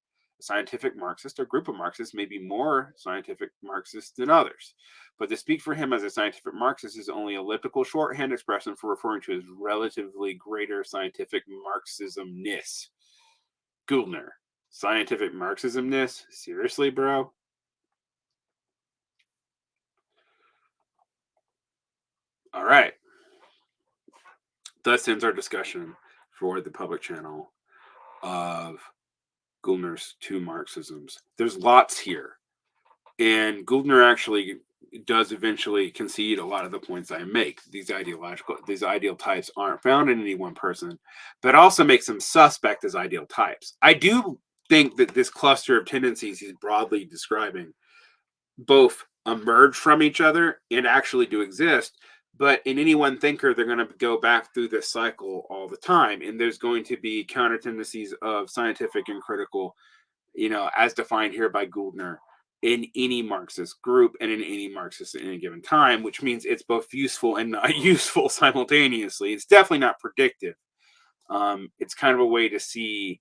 A scientific Marxist or group of Marxists may be more scientific Marxists than others, but to speak for him as a scientific Marxist is only elliptical shorthand expression for referring to his relatively greater scientific Marxism-ness. Gouldner, scientific Marxism-ness? Seriously, bro? All right. Thus ends our discussion for the public channel of Gouldner's two Marxisms. There's lots here. And Gouldner actually does eventually concede a lot of the points I make. These ideal types aren't found in any one person, but also makes them suspect as ideal types. I do think that this cluster of tendencies he's broadly describing both emerge from each other and actually do exist. But in any one thinker, they're going to go back through this cycle all the time. And there's going to be counter tendencies of scientific and critical, as defined here by Gouldner, in any Marxist group and in any Marxist at any given time, which means it's both useful and not useful simultaneously. It's definitely not predictive. It's kind of a way to see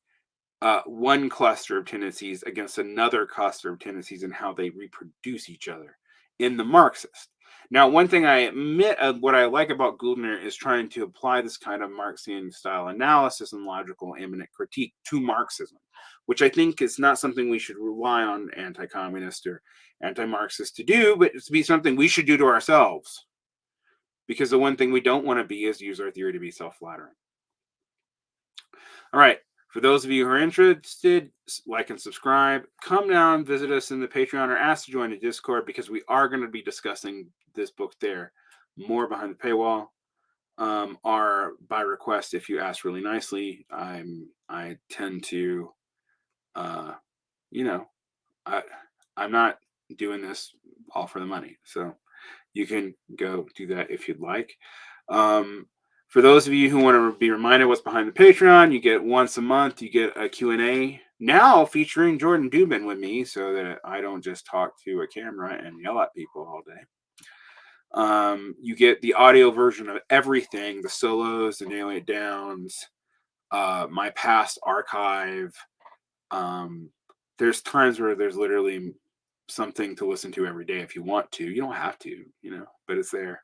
one cluster of tendencies against another cluster of tendencies and how they reproduce each other in the Marxist. Now, one thing I admit, what I like about Gouldner is trying to apply this kind of Marxian style analysis and logical immanent critique to Marxism, which I think is not something we should rely on anti-communist or anti-Marxist to do, but it's to be something we should do to ourselves. because the one thing we don't want to be is use our theory to be self-flattering. All right. For those of you who are interested, like and subscribe. Come down, visit us in the Patreon, or ask to join the Discord, because we are going to be discussing this book there more behind the paywall. Are by request. If you ask really nicely, I tend to, I'm not doing this all for the money, so you can go do that if you'd like. For those of you who want to be reminded what's behind the Patreon, you get once a month, you get a Q&A now featuring Jordin Dubin with me, so that I don't just talk to a camera and yell at people all day. You get the audio version of everything, the solos, the nailing it downs, my past archive. There's times where there's literally something to listen to every day if you want to. You don't have to, but it's there.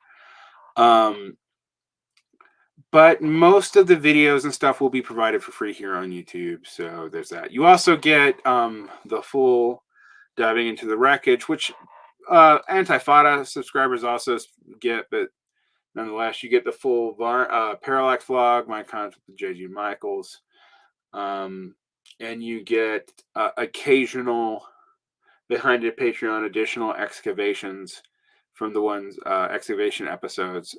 But most of the videos and stuff will be provided for free here on YouTube. So there's that. You also get the full diving into the wreckage, which Antifada subscribers also get, but nonetheless, you get the full Parallax vlog, my contact with J.G. Michaels, and you get occasional behind the Patreon additional excavations from the ones excavation episodes.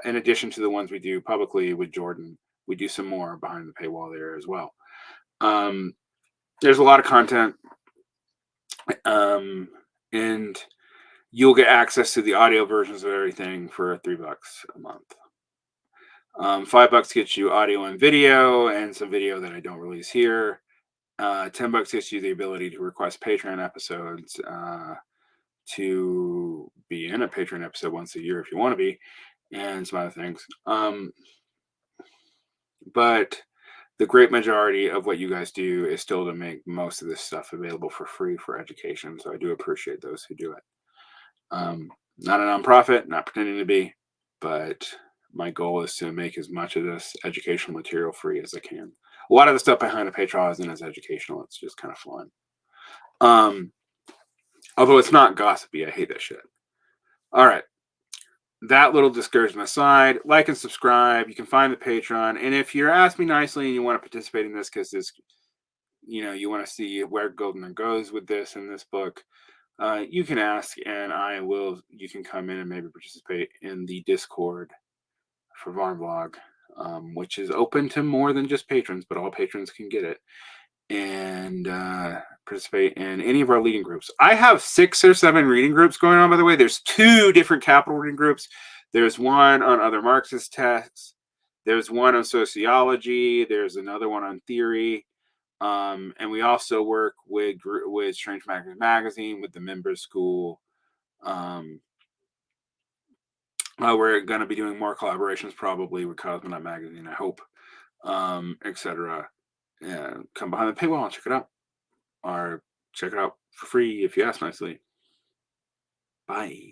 In addition to the ones we do publicly with Jordin, we do some more behind the paywall there as well. There's a lot of content, and you'll get access to the audio versions of everything for $3 a month. $5 gets you audio and video, and some video that I don't release here. $10 gets you the ability to request Patreon episodes, to be in a Patreon episode once a year if you want to be, and some other things. But the great majority of what you guys do is still to make most of this stuff available for free for education. So I do appreciate those who do it. Not a nonprofit, not pretending to be, but my goal is to make as much of this educational material free as I can. A lot of the stuff behind the Patreon isn't as educational. It's just kind of fun. Although it's not gossipy. I hate that shit. All right. That little discouragement aside, like and subscribe. You can find the Patreon. And if you're asking me nicely and you want to participate in this because this, you want to see where Gouldner goes with this in this book, you can ask, and you can come in and maybe participate in the Discord for Varnblog, which is open to more than just patrons, but all patrons can get it. And participate in any of our reading groups. I have 6 or 7 reading groups going on, by the way. There's 2 different capital reading groups. There's one on other Marxist texts. There's one on sociology. There's another one on theory. And we also work with Strange Magazine, with the Members School. We're going to be doing more collaborations probably with Cosmonaut Magazine, I hope, etc. Yeah, come behind the paywall and check it out. Or check it out for free if you ask nicely. Bye.